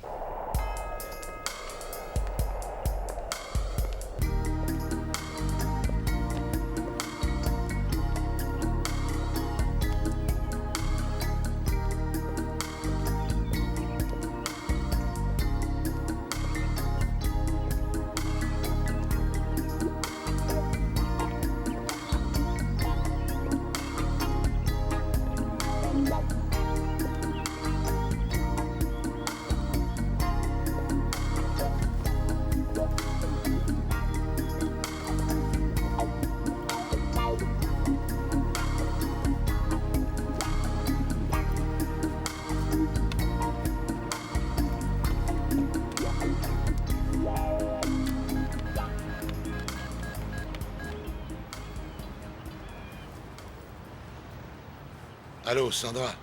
Allô, Sandra?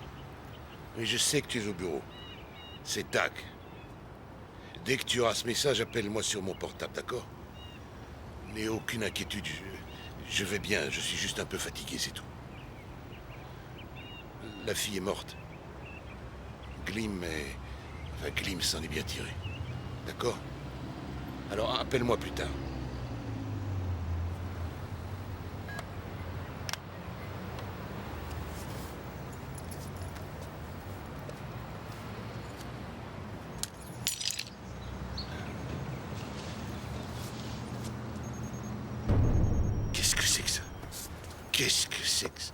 Oui, je sais que tu es au bureau. C'est Tac. Dès que tu auras ce message, appelle-moi sur mon portable, d'accord? N'aie aucune inquiétude. Je vais bien, je suis juste un peu fatigué, c'est tout. La fille est morte. Glim est... Enfin, Glim s'en est bien tiré. D'accord? Alors, appelle-moi plus tard. Qu'est-ce que c'est que ça? Qu'est-ce que c'est que ça?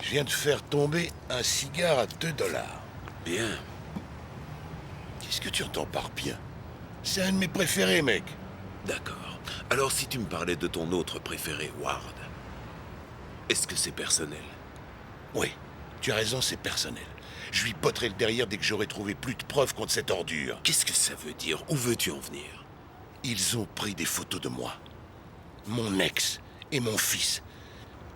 Je viens de faire tomber un cigare à 2 $. Bien. Qu'est-ce que tu entends par bien? C'est un de mes préférés, mec. D'accord. Alors si tu me parlais de ton autre préféré, Ward, est-ce que c'est personnel? Oui, tu as raison, c'est personnel. Je lui botterai le derrière dès que j'aurai trouvé plus de preuves contre cette ordure. Qu'est-ce que ça veut dire? Où veux-tu en venir? Ils ont pris des photos de moi. Mon ex et mon fils.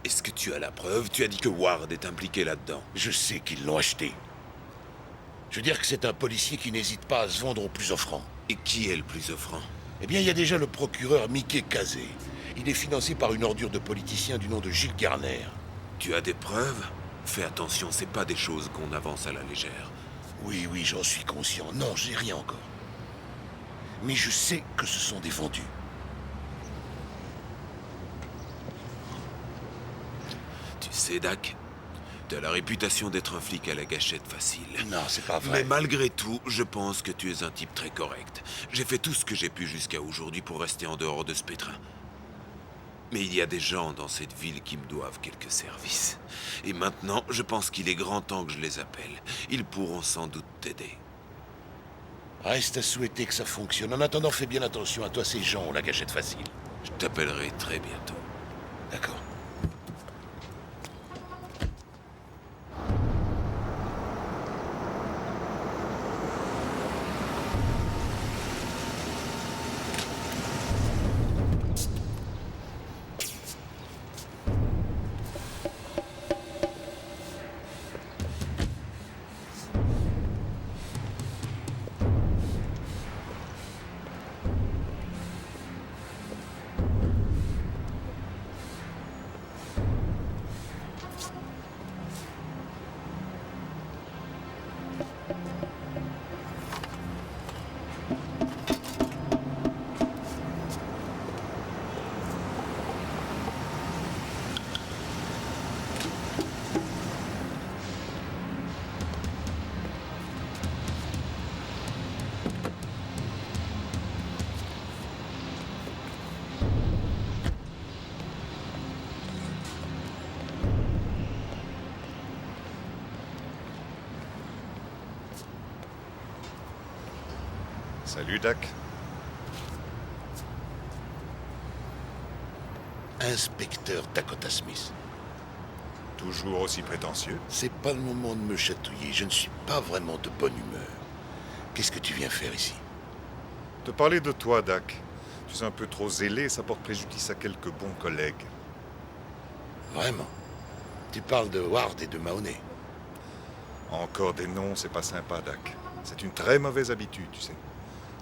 Est-ce que tu as la preuve? Tu as dit que Ward est impliqué là-dedans. Je sais qu'ils l'ont acheté. Je veux dire que c'est un policier qui n'hésite pas à se vendre au plus offrant. Et qui est le plus offrant? Eh bien, il y a déjà le procureur Mickey Kazé. Il est financé par une ordure de politicien du nom de Gilles Garner. Tu as des preuves? Fais attention, c'est pas des choses qu'on avance à la légère. Oui, j'en suis conscient. Non, j'ai rien encore. Mais je sais que ce sont des vendus. Tu sais, Dak, t'as la réputation d'être un flic à la gâchette facile. Non, c'est pas vrai. Mais malgré tout, je pense que tu es un type très correct. J'ai fait tout ce que j'ai pu jusqu'à aujourd'hui pour rester en dehors de ce pétrin. Mais il y a des gens dans cette ville qui me doivent quelques services. Et maintenant, je pense qu'il est grand temps que je les appelle. Ils pourront sans doute t'aider. Reste à souhaiter que ça fonctionne. En attendant, fais bien attention à toi, ces gens ont la gâchette facile. Je t'appellerai très bientôt. D'accord. Salut, Dak. Inspecteur Dakota Smith. Toujours aussi prétentieux? C'est pas le moment de me chatouiller. Je ne suis pas vraiment de bonne humeur. Qu'est-ce que tu viens faire ici? Te parler de toi, Dak. Tu es un peu trop zélé, ça porte préjudice à quelques bons collègues. Vraiment? Tu parles de Ward et de Mahoney? Encore des noms, c'est pas sympa, Dak. C'est une très mauvaise habitude, tu sais.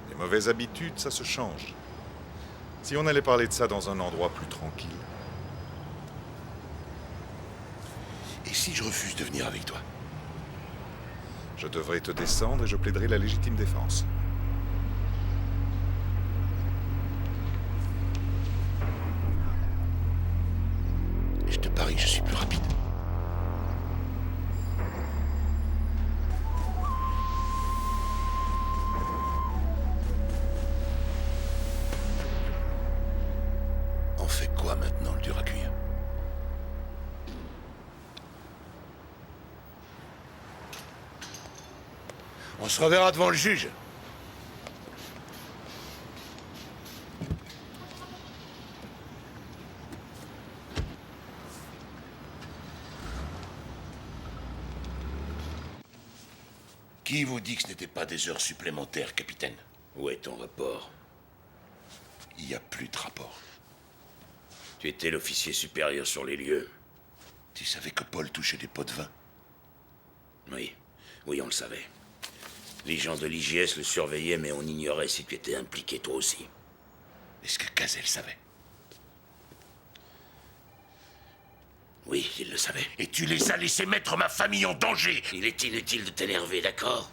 Les mauvaises habitudes, ça se change. Si on allait parler de ça dans un endroit plus tranquille. Et si je refuse de venir avec toi? Je devrais te descendre et je plaiderai la légitime défense. Je te parie que je suis plus rapide. On fait quoi maintenant, le dur à cuire? On se reverra devant le juge. Qui vous dit que ce n'était pas des heures supplémentaires, capitaine? Où est ton rapport? Il n'y a plus de rapport. Tu étais l'officier supérieur sur les lieux. Tu savais que Paul touchait des pots de vin? Oui, on le savait. Les gens de l'IGS le surveillaient, mais on ignorait si tu étais impliqué toi aussi. Est-ce que Cazet le savait? Oui, il le savait. Et tu les as laissés mettre ma famille en danger! Il est inutile de t'énerver, d'accord?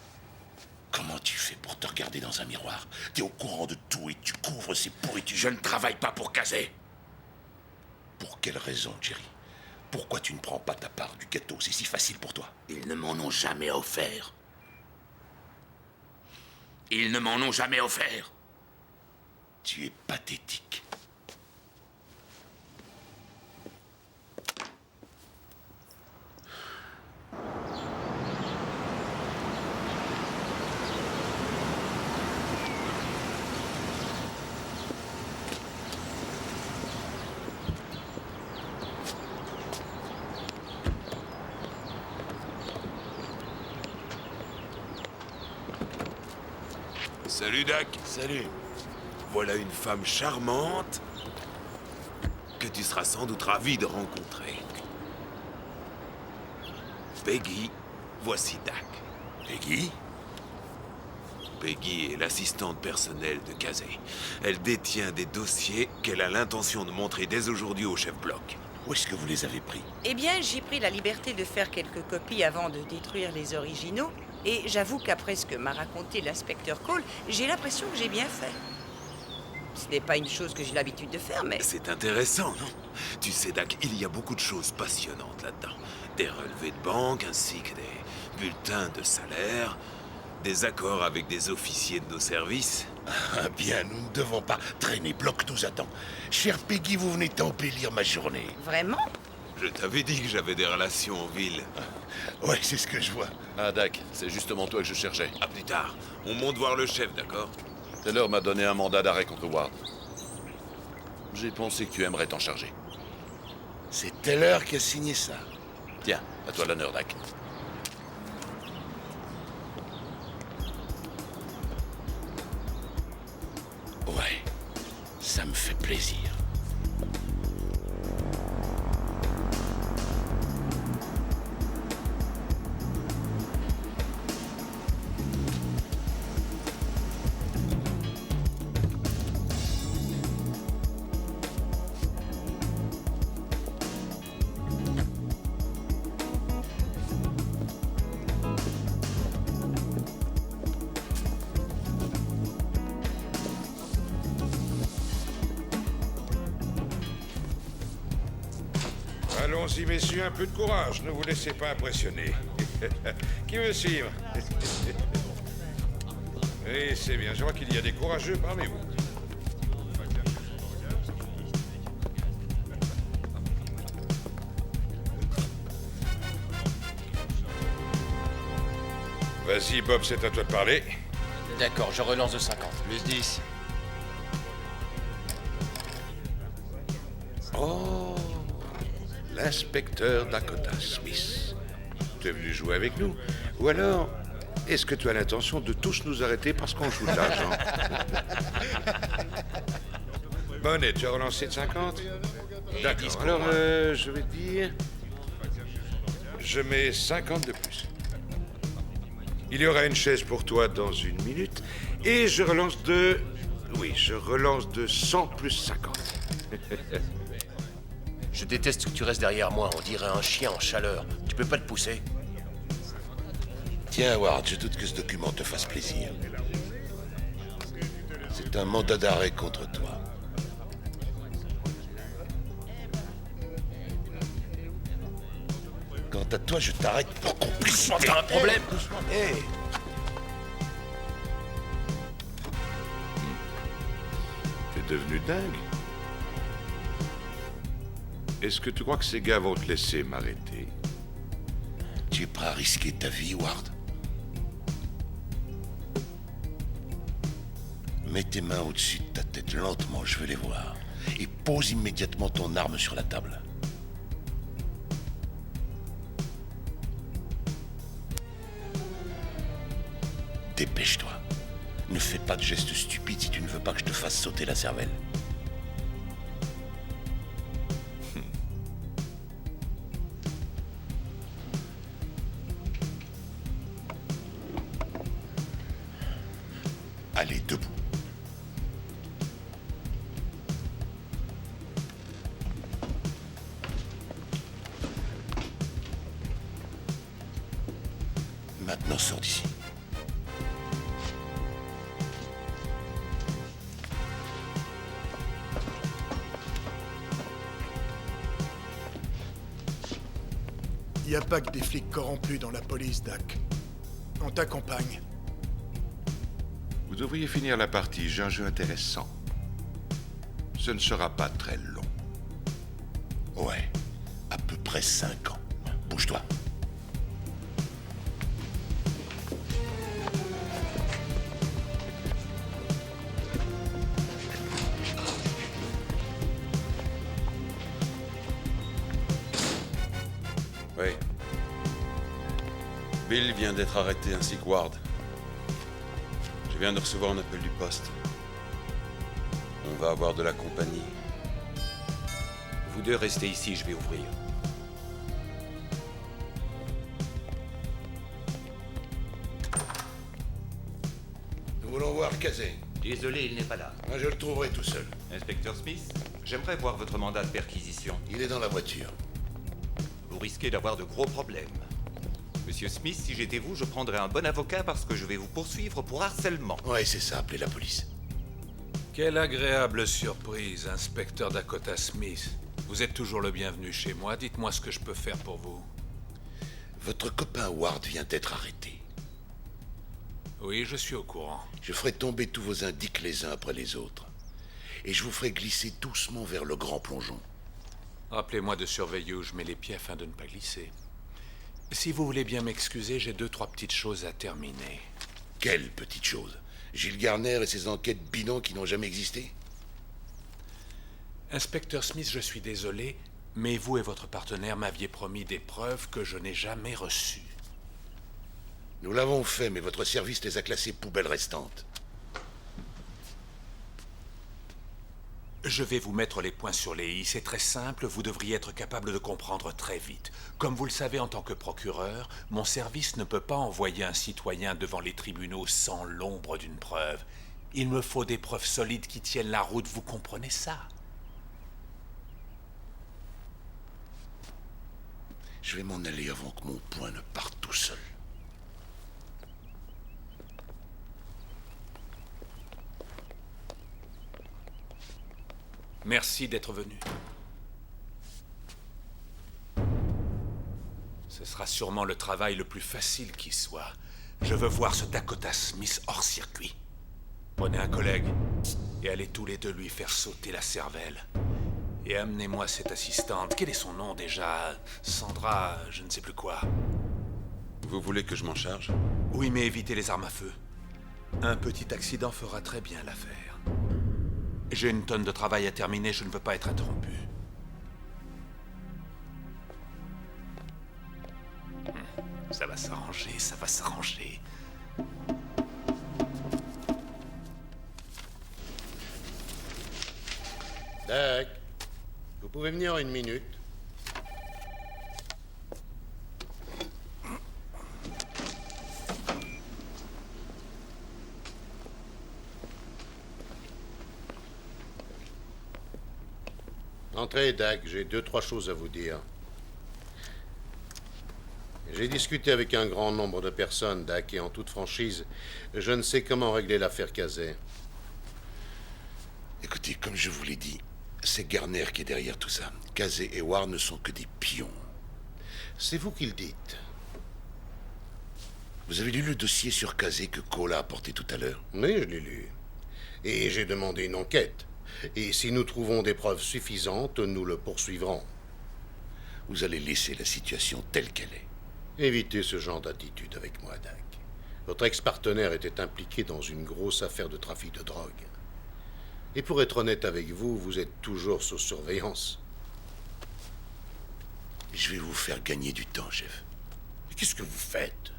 Comment tu fais pour te regarder dans un miroir? T'es au courant de tout et tu couvres ces pourritures. Je ne travaille pas pour Cazet. Pour quelle raison, Jerry? Pourquoi tu ne prends pas ta part du gâteau? C'est si facile pour toi. Ils ne m'en ont jamais offert. Ils ne m'en ont jamais offert. Tu es pathétique. Salut, Dak. Salut. Voilà une femme charmante que tu seras sans doute ravi de rencontrer. Peggy, voici Dak. Peggy? Peggy est l'assistante personnelle de Kazé. Elle détient des dossiers qu'elle a l'intention de montrer dès aujourd'hui au chef bloc. Où est-ce que vous les avez pris? Eh bien, j'ai pris la liberté de faire quelques copies avant de détruire les originaux. Et j'avoue qu'après ce que m'a raconté l'inspecteur Cole, j'ai l'impression que j'ai bien fait. Ce n'est pas une chose que j'ai l'habitude de faire, mais... C'est intéressant, non? Tu sais, Dak, il y a beaucoup de choses passionnantes là-dedans. Des relevés de banque, ainsi que des bulletins de salaire, des accords avec des officiers de nos services. Ah bien, nous ne devons pas traîner, bloc nous attend. Cher Peggy, vous venez d'embellir ma journée. Vraiment? Je t'avais dit que j'avais des relations en ville. Ouais, c'est ce que je vois. Ah, Dak, c'est justement toi que je cherchais. À plus tard. On monte voir le chef, d'accord? Taylor m'a donné un mandat d'arrêt contre Ward. J'ai pensé que tu aimerais t'en charger. C'est Taylor qui a signé ça. Tiens, à toi l'honneur, Dak. Ouais, ça me fait plaisir. Allons-y, messieurs, un peu de courage. Ne vous laissez pas impressionner. Qui veut suivre? Oui, c'est bien. Je vois qu'il y a des courageux parmi vous. Vas-y, Bob, c'est à toi de parler. D'accord, je relance de 50. Plus 10. Oh, l'inspecteur Dakota Smith. Tu es venu jouer avec nous? Ou alors, est-ce que tu as l'intention de tous nous arrêter parce qu'on joue de l'argent? Bonnet, tu as relancé de 50? D'accord, alors je vais te dire... Je mets 50 de plus. Il y aura une chaise pour toi dans 1 minute. Et je relance de... Oui, je relance de 100 plus 50. Je déteste que tu restes derrière moi, on dirait un chien en chaleur. Tu peux pas te pousser? Tiens, Ward, je doute que ce document te fasse plaisir. C'est un mandat d'arrêt contre toi. Quant à toi, je t'arrête pour complicité. T'as un problème? Hé! T'es devenu dingue? Est-ce que tu crois que ces gars vont te laisser m'arrêter? Tu es prêt à risquer ta vie, Ward? Mets tes mains au-dessus de ta tête, lentement, je veux les voir. Et pose immédiatement ton arme sur la table. Dépêche-toi. Ne fais pas de gestes stupides si tu ne veux pas que je te fasse sauter la cervelle. Allez, debout. Maintenant, sors d'ici. Il n'y a pas que des flics corrompus dans la police, Dak. On t'accompagne. Vous devriez finir la partie, j'ai un jeu intéressant. Ce ne sera pas très long. Ouais, à peu près 5 ans. Bouge-toi. Oui. Bill vient d'être arrêté ainsi que Ward. Je viens de recevoir un appel du poste. On va avoir de la compagnie. Vous deux restez ici, je vais ouvrir. Nous voulons voir Kazé. Désolé, il n'est pas là. Moi, je le trouverai tout seul. Inspecteur Smith, j'aimerais voir votre mandat de perquisition. Il est dans la voiture. Vous risquez d'avoir de gros problèmes. Monsieur Smith, si j'étais vous, je prendrais un bon avocat parce que je vais vous poursuivre pour harcèlement. Ouais, c'est ça, appelez la police. Quelle agréable surprise, inspecteur Dakota Smith. Vous êtes toujours le bienvenu chez moi. Dites-moi ce que je peux faire pour vous. Votre copain Ward vient d'être arrêté. Oui, je suis au courant. Je ferai tomber tous vos indices les uns après les autres. Et je vous ferai glisser doucement vers le grand plongeon. Rappelez-moi de surveiller où je mets les pieds afin de ne pas glisser. Si vous voulez bien m'excuser, j'ai 2-3 petites choses à terminer. Quelles petites choses? Gilles Garner et ses enquêtes bidons qui n'ont jamais existé? Inspecteur Smith, je suis désolé, mais vous et votre partenaire m'aviez promis des preuves que je n'ai jamais reçues. Nous l'avons fait, mais votre service les a classées poubelles restantes. Je vais vous mettre les points sur les i. C'est très simple, vous devriez être capable de comprendre très vite. Comme vous le savez en tant que procureur, mon service ne peut pas envoyer un citoyen devant les tribunaux sans l'ombre d'une preuve. Il me faut des preuves solides qui tiennent la route, vous comprenez ça? Je vais m'en aller avant que mon poing ne parte tout seul. Merci d'être venu. Ce sera sûrement le travail le plus facile qui soit. Je veux voir ce Dakota Smith hors circuit. Prenez un collègue et allez tous les deux lui faire sauter la cervelle. Et amenez-moi cette assistante. Quel est son nom déjà? Sandra, je ne sais plus quoi. Vous voulez que je m'en charge? Oui, mais évitez les armes à feu. Un petit accident fera très bien l'affaire. J'ai une tonne de travail à terminer, je ne veux pas être interrompu. Ça va s'arranger, ça va s'arranger. Dak, vous pouvez venir une minute? Entrez, Dak, j'ai 2-3 choses à vous dire. J'ai discuté avec un grand nombre de personnes, Dak, et en toute franchise, je ne sais comment régler l'affaire Kazé. Écoutez, comme je vous l'ai dit, c'est Garner qui est derrière tout ça. Kazé et Ward ne sont que des pions. C'est vous qui le dites. Vous avez lu le dossier sur Kazé que Cole a apporté tout à l'heure? Oui, je l'ai lu. Et j'ai demandé une enquête. Et si nous trouvons des preuves suffisantes, nous le poursuivrons. Vous allez laisser la situation telle qu'elle est. Évitez ce genre d'attitude avec moi, Dak. Votre ex-partenaire était impliqué dans une grosse affaire de trafic de drogue. Et pour être honnête avec vous, vous êtes toujours sous surveillance. Je vais vous faire gagner du temps, chef. Mais qu'est-ce que vous faites?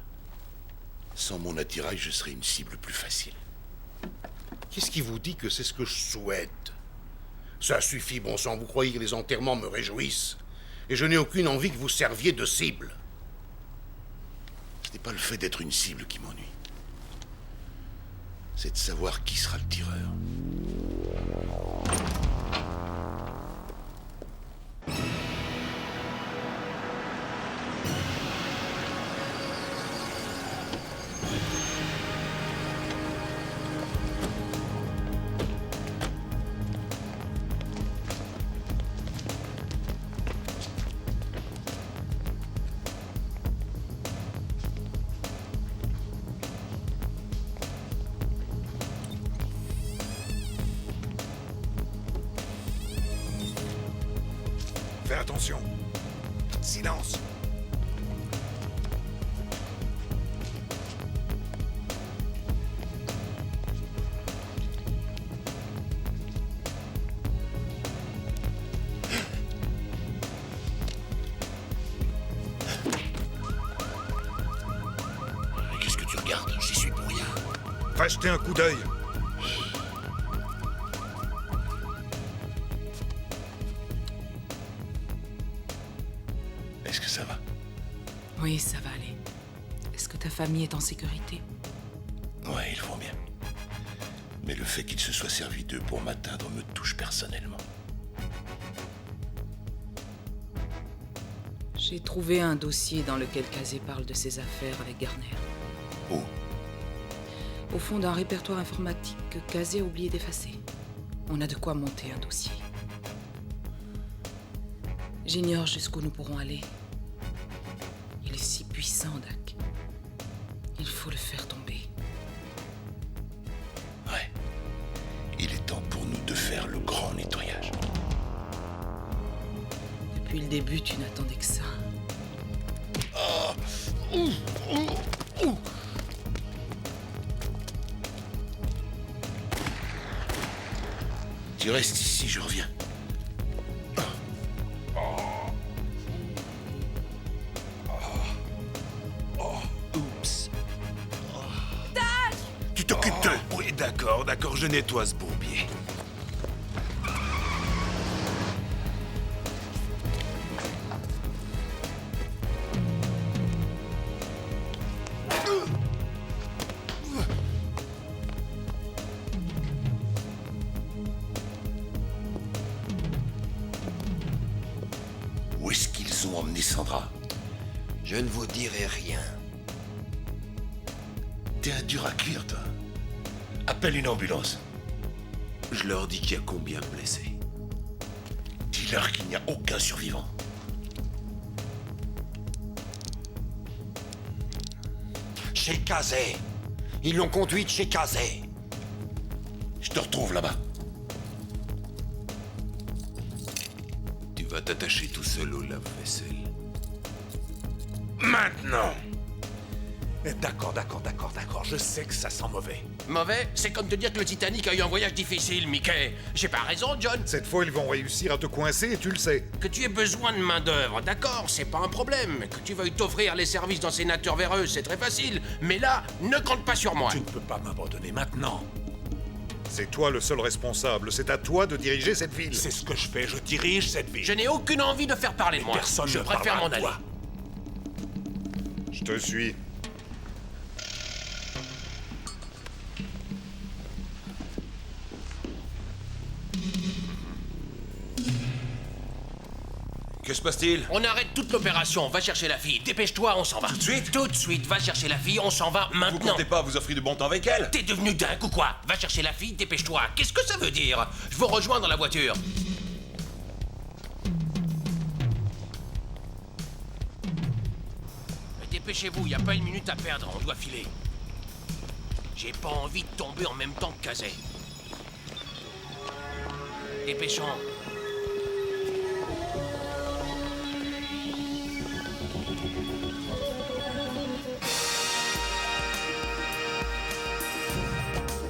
Sans mon attirail, je serai une cible plus facile. Qu'est-ce qui vous dit que c'est ce que je souhaite? Ça suffit, bon sang, vous croyez que les enterrements me réjouissent? Et je n'ai aucune envie que vous serviez de cible. Ce n'est pas le fait d'être une cible qui m'ennuie. C'est de savoir qui sera le tireur. Fais attention. Silence. Qu'est-ce que tu regardes? J'y suis pour rien. Va jeter un coup d'œil. Est-ce que ça va? Oui, ça va aller. Est-ce que ta famille est en sécurité? Ouais, ils vont bien. Mais le fait qu'il se soit servi d'eux pour m'atteindre me touche personnellement. J'ai trouvé un dossier dans lequel Casey parle de ses affaires avec Garner. Où? Au fond d'un répertoire informatique que Casey a oublié d'effacer. On a de quoi monter un dossier. J'ignore jusqu'où nous pourrons aller. Il est si puissant, Dak. Il faut le faire tomber. Ouais. Il est temps pour nous de faire le grand nettoyage. Depuis le début, tu n'attendais que ça. Tu restes ici, je reviens. Oups. Dak! Tu t'occupes d'eux? Oui, d'accord, je nettoie ce bourbier. Où est-ce qu'ils ont emmené Sandra? Je ne vous dirai rien. T'es un dur à cuire, toi. Appelle une ambulance. Je leur dis qu'il y a combien de blessés? Dis-leur qu'il n'y a aucun survivant. Chez Casey. Ils l'ont conduite chez Casey. Je te retrouve là-bas. Tu vas t'attacher tout seul au lave-vaisselle. Maintenant! D'accord. Je sais que ça sent mauvais. Mauvais? C'est comme te dire que le Titanic a eu un voyage difficile, Mickey. J'ai pas raison, John. Cette fois, ils vont réussir à te coincer et tu le sais. Que tu aies besoin de main-d'œuvre, d'accord, c'est pas un problème. Que tu veuilles t'offrir les services dans ces natures véreuses, c'est très facile. Mais là, ne compte pas sur moi. Tu ne peux pas m'abandonner maintenant. C'est toi le seul responsable. C'est à toi de diriger cette ville. C'est ce que je fais, je dirige cette ville. Je n'ai aucune envie de faire parler de moi. Personne je ne préfère parlera m'en à toi. aller. Je te suis. Que se passe-t-il? On arrête toute l'opération, va chercher la fille. Dépêche-toi, on s'en va. Tout de suite? Tout de suite, va chercher la fille, on s'en va maintenant. Vous comptez pas vous offrir du bon temps avec elle? T'es devenu dingue ou quoi? Va chercher la fille, dépêche-toi. Qu'est-ce que ça veut dire? Je vous rejoins dans la voiture. Mais dépêchez-vous, y a pas une minute à perdre, on doit filer. J'ai pas envie de tomber en même temps que Casey. Dépêchons.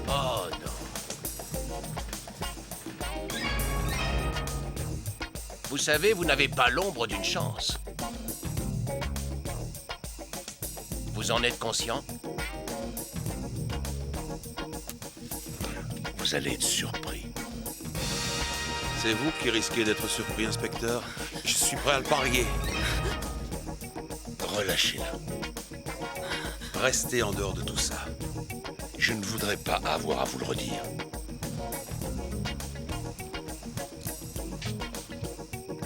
Oh non. Vous savez, vous n'avez pas l'ombre d'une chance. Vous en êtes conscient? Vous allez être surpris. C'est vous qui risquez d'être surpris, inspecteur. Je suis prêt à le parier. Relâchez-la. Restez en dehors de tout ça. Je ne voudrais pas avoir à vous le redire.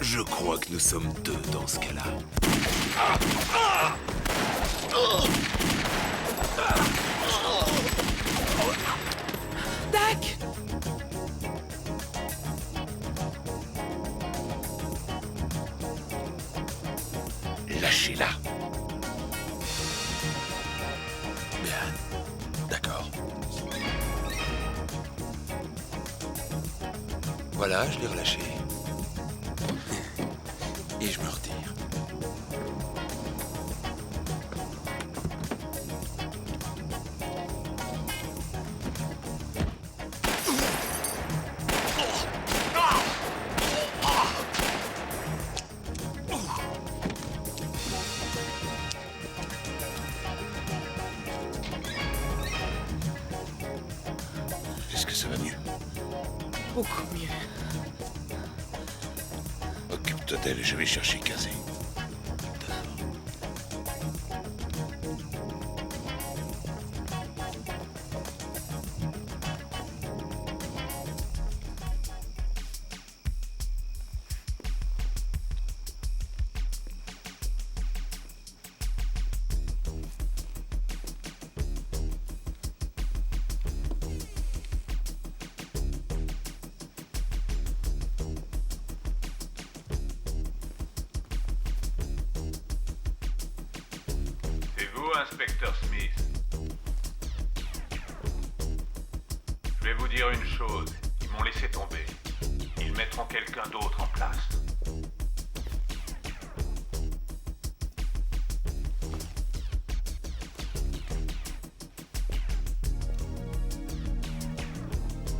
Je crois que nous sommes deux dans ce cas-là. Dak! Lâchez-la. Bien. D'accord. Voilà, je l'ai relâché. Et je me retire. ça va mieux. Beaucoup mieux. Occupe-toi d'elle et je vais chercher Kazé. Inspecteur Smith. Je vais vous dire une chose. Ils m'ont laissé tomber. Ils mettront quelqu'un d'autre en place.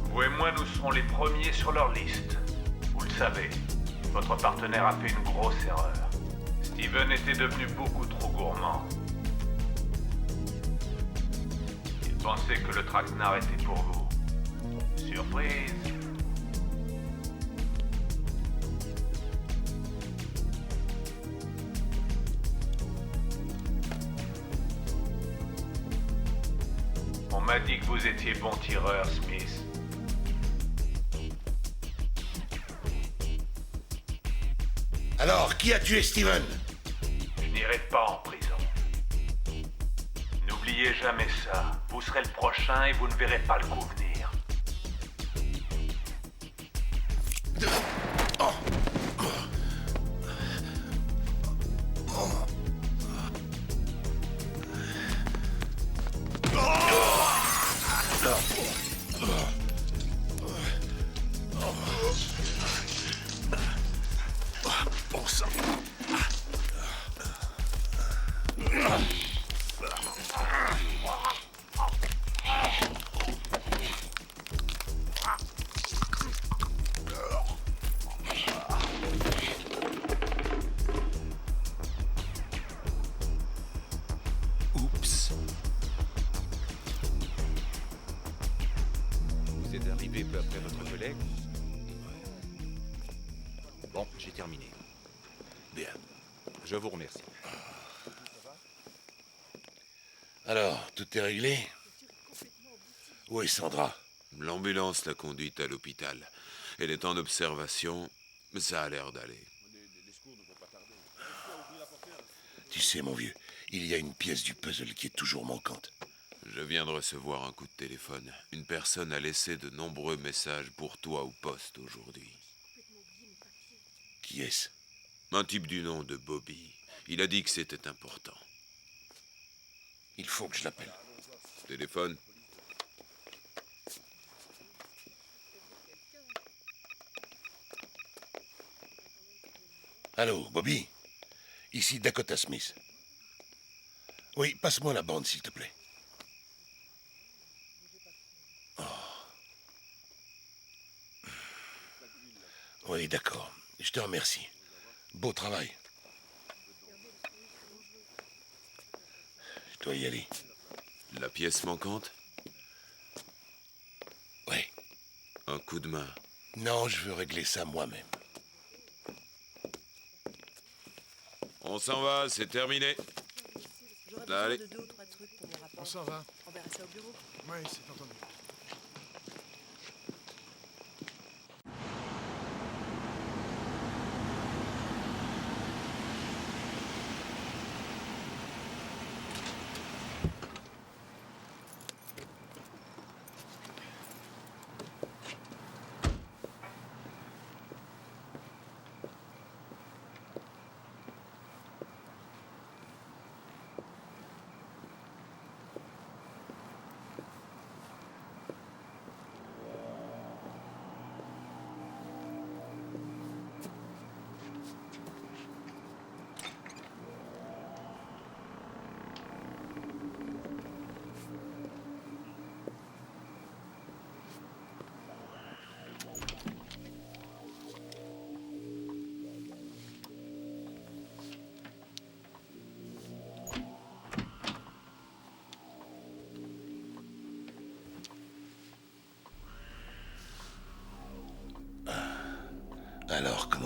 Vous et moi, nous serons les premiers sur leur liste. Vous le savez, votre partenaire a fait une grosse erreur. Steven était devenu beaucoup trop gourmand. Il pensait que le traquenard était pour vous. Surprise! On m'a dit que vous étiez bon tireur, Smith. Alors, qui a tué Steven? Je n'irai pas en prison. N'oubliez jamais ça. Vous serez le prochain et vous ne verrez pas le coup venir. Bon sang. Oups. Vous êtes arrivé peu après votre collègue? Bon, j'ai terminé. Bien. Je vous remercie. Alors, tout est réglé? Où est Sandra? L'ambulance l'a conduite à l'hôpital. Elle est en observation, mais ça a l'air d'aller. Tu sais, mon vieux, il y a une pièce du puzzle qui est toujours manquante. Je viens de recevoir un coup de téléphone. Une personne a laissé de nombreux messages pour toi au poste aujourd'hui. Qui est-ce? Un type du nom de Bobby. Il a dit que c'était important. Il faut que je l'appelle. Téléphone. Allô, Bobby? Ici Dakota Smith. Oui, passe-moi la bande, s'il te plaît. Oh. Oui, d'accord. Je te remercie. Beau travail. Je dois y aller. La pièce manquante? Oui. Un coup de main. Non, je veux régler ça moi-même. On s'en va, c'est terminé. Allez. On s'en va. On verra ça au bureau. Oui, c'est entendu.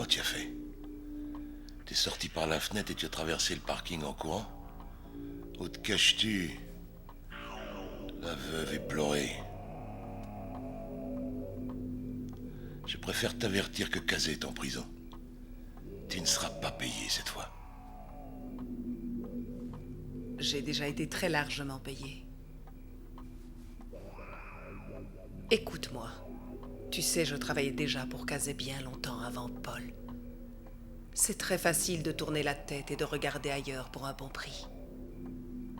tu as fait? T'es sorti par la fenêtre et tu as traversé le parking en courant? Où te caches-tu? La veuve est pleurée. Je préfère t'avertir que Kazé est en prison. Tu ne seras pas payé cette fois. J'ai déjà été très largement payé. Écoute-moi. Tu sais, je travaillais déjà pour Kazé bien longtemps avant Paul. C'est très facile de tourner la tête et de regarder ailleurs pour un bon prix.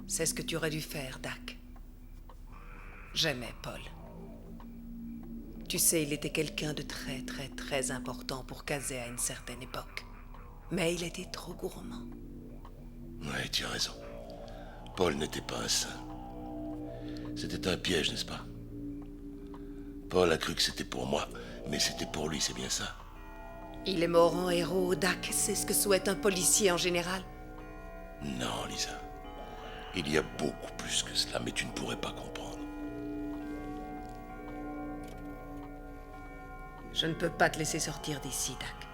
C'est ce que tu aurais dû faire, Dak. J'aimais Paul. Tu sais, il était quelqu'un de très, très, très important pour Kazé à une certaine époque. Mais il était trop gourmand. Ouais, tu as raison. Paul n'était pas un saint. C'était un piège, n'est-ce pas? Paul a cru que c'était pour moi, mais c'était pour lui, c'est bien ça? Il est mort en héros, Dak. C'est ce que souhaite un policier en général. Non, Lisa. Il y a beaucoup plus que cela, mais tu ne pourrais pas comprendre. Je ne peux pas te laisser sortir d'ici, Dak.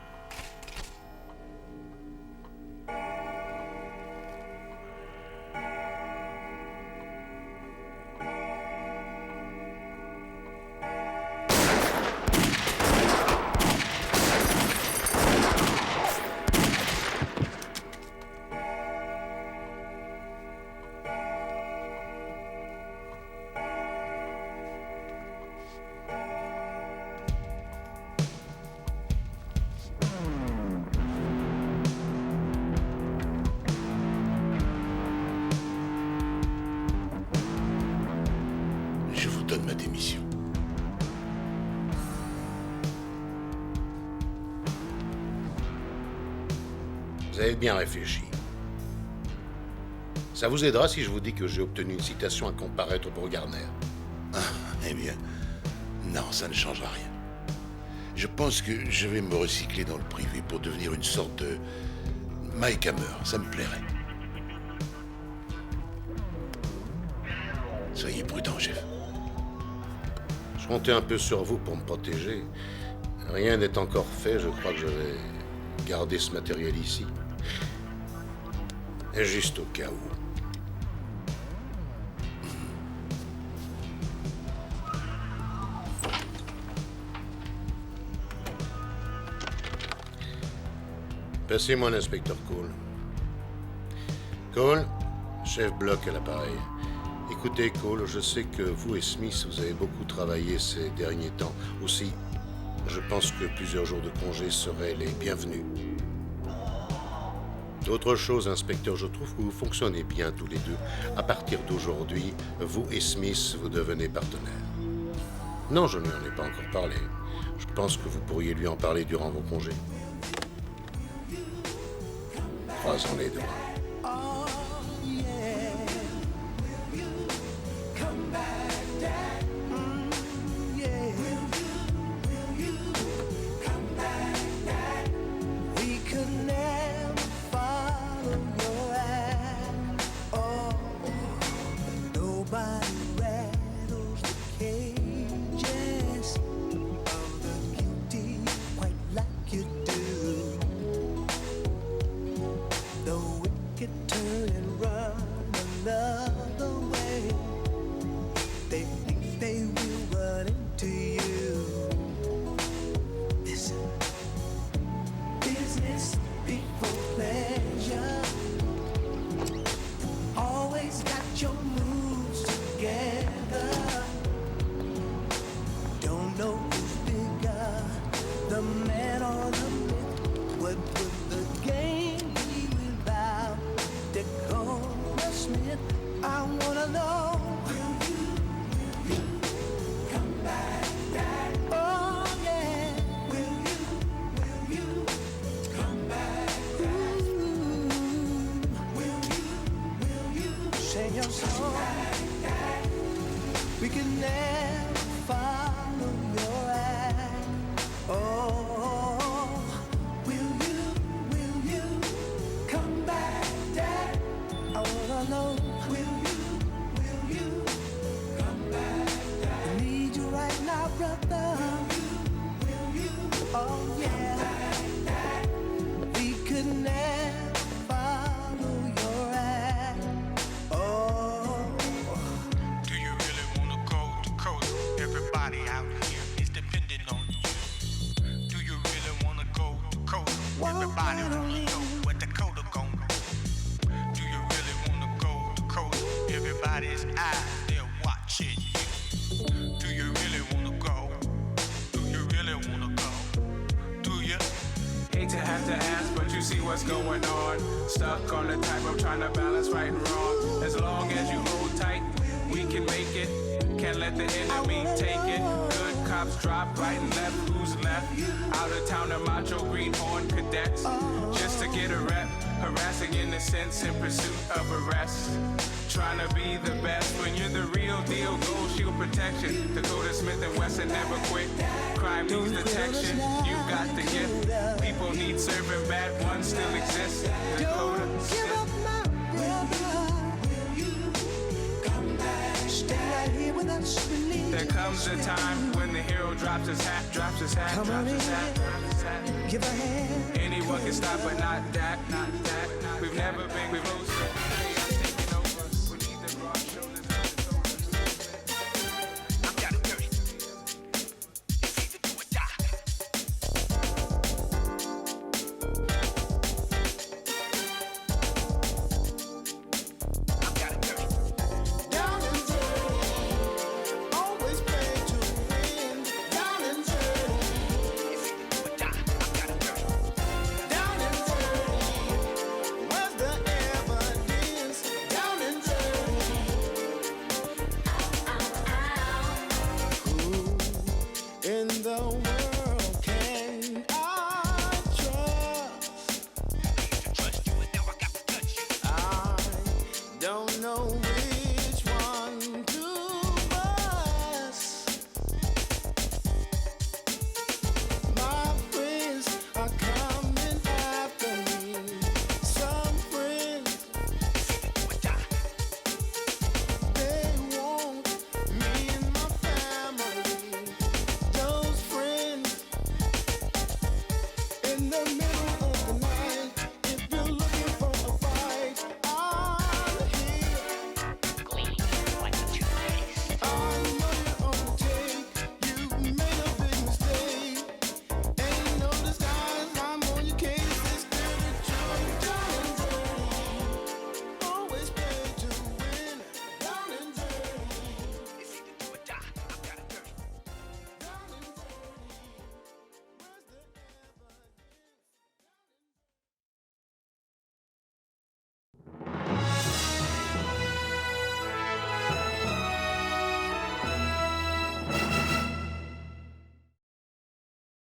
Je vous donne ma démission. Vous avez bien réfléchi. Ça vous aidera si je vous dis que j'ai obtenu une citation à comparaître pour Garner. Ah, eh bien, non, ça ne changera rien. Je pense que je vais me recycler dans le privé pour devenir une sorte de Mike Hammer. Ça me plairait. Soyez prudent, chef. Je comptais un peu sur vous pour me protéger. Rien n'est encore fait, je crois que je vais garder ce matériel ici. Et juste au cas où. Passez-moi l'inspecteur Cole. Cole, chef bloc à l'appareil. Écoutez, Cole, je sais que vous et Smith, vous avez beaucoup travaillé ces derniers temps. Aussi, je pense que plusieurs jours de congé seraient les bienvenus. Autre chose, inspecteur, je trouve que vous fonctionnez bien tous les deux. À partir d'aujourd'hui, vous et Smith, vous devenez partenaires. Non, je ne lui en ai pas encore parlé. Je pense que vous pourriez lui en parler durant vos congés. Croisons les doigts. We can never follow your act. Oh, will you come back, Dad? I wanna know, will you come back, Dad? I need you right now, brother. Will you, oh yeah. Come back, Dad? see what's going on. Stuck on the tightrope trying to balance right and wrong. As long as you hold tight, we can make it. Can't let the enemy take it. Good cops drop right and left. Who's left? Out of town, the macho greenhorn cadets. Just to get a rep. Harassing innocents in pursuit of arrest. Trying to be the best when you're the real deal. Gold shield protection. Dakota Smith and Wesson never quit. Crime needs detection. You got the gift. People need serving. Bad ones still exist. Dakota Smith. There comes a time when the hero drops his hat, drops his hat, drops his hat, drops his hat. Give a hand. Anyone can stop, but not that, not that. We've never been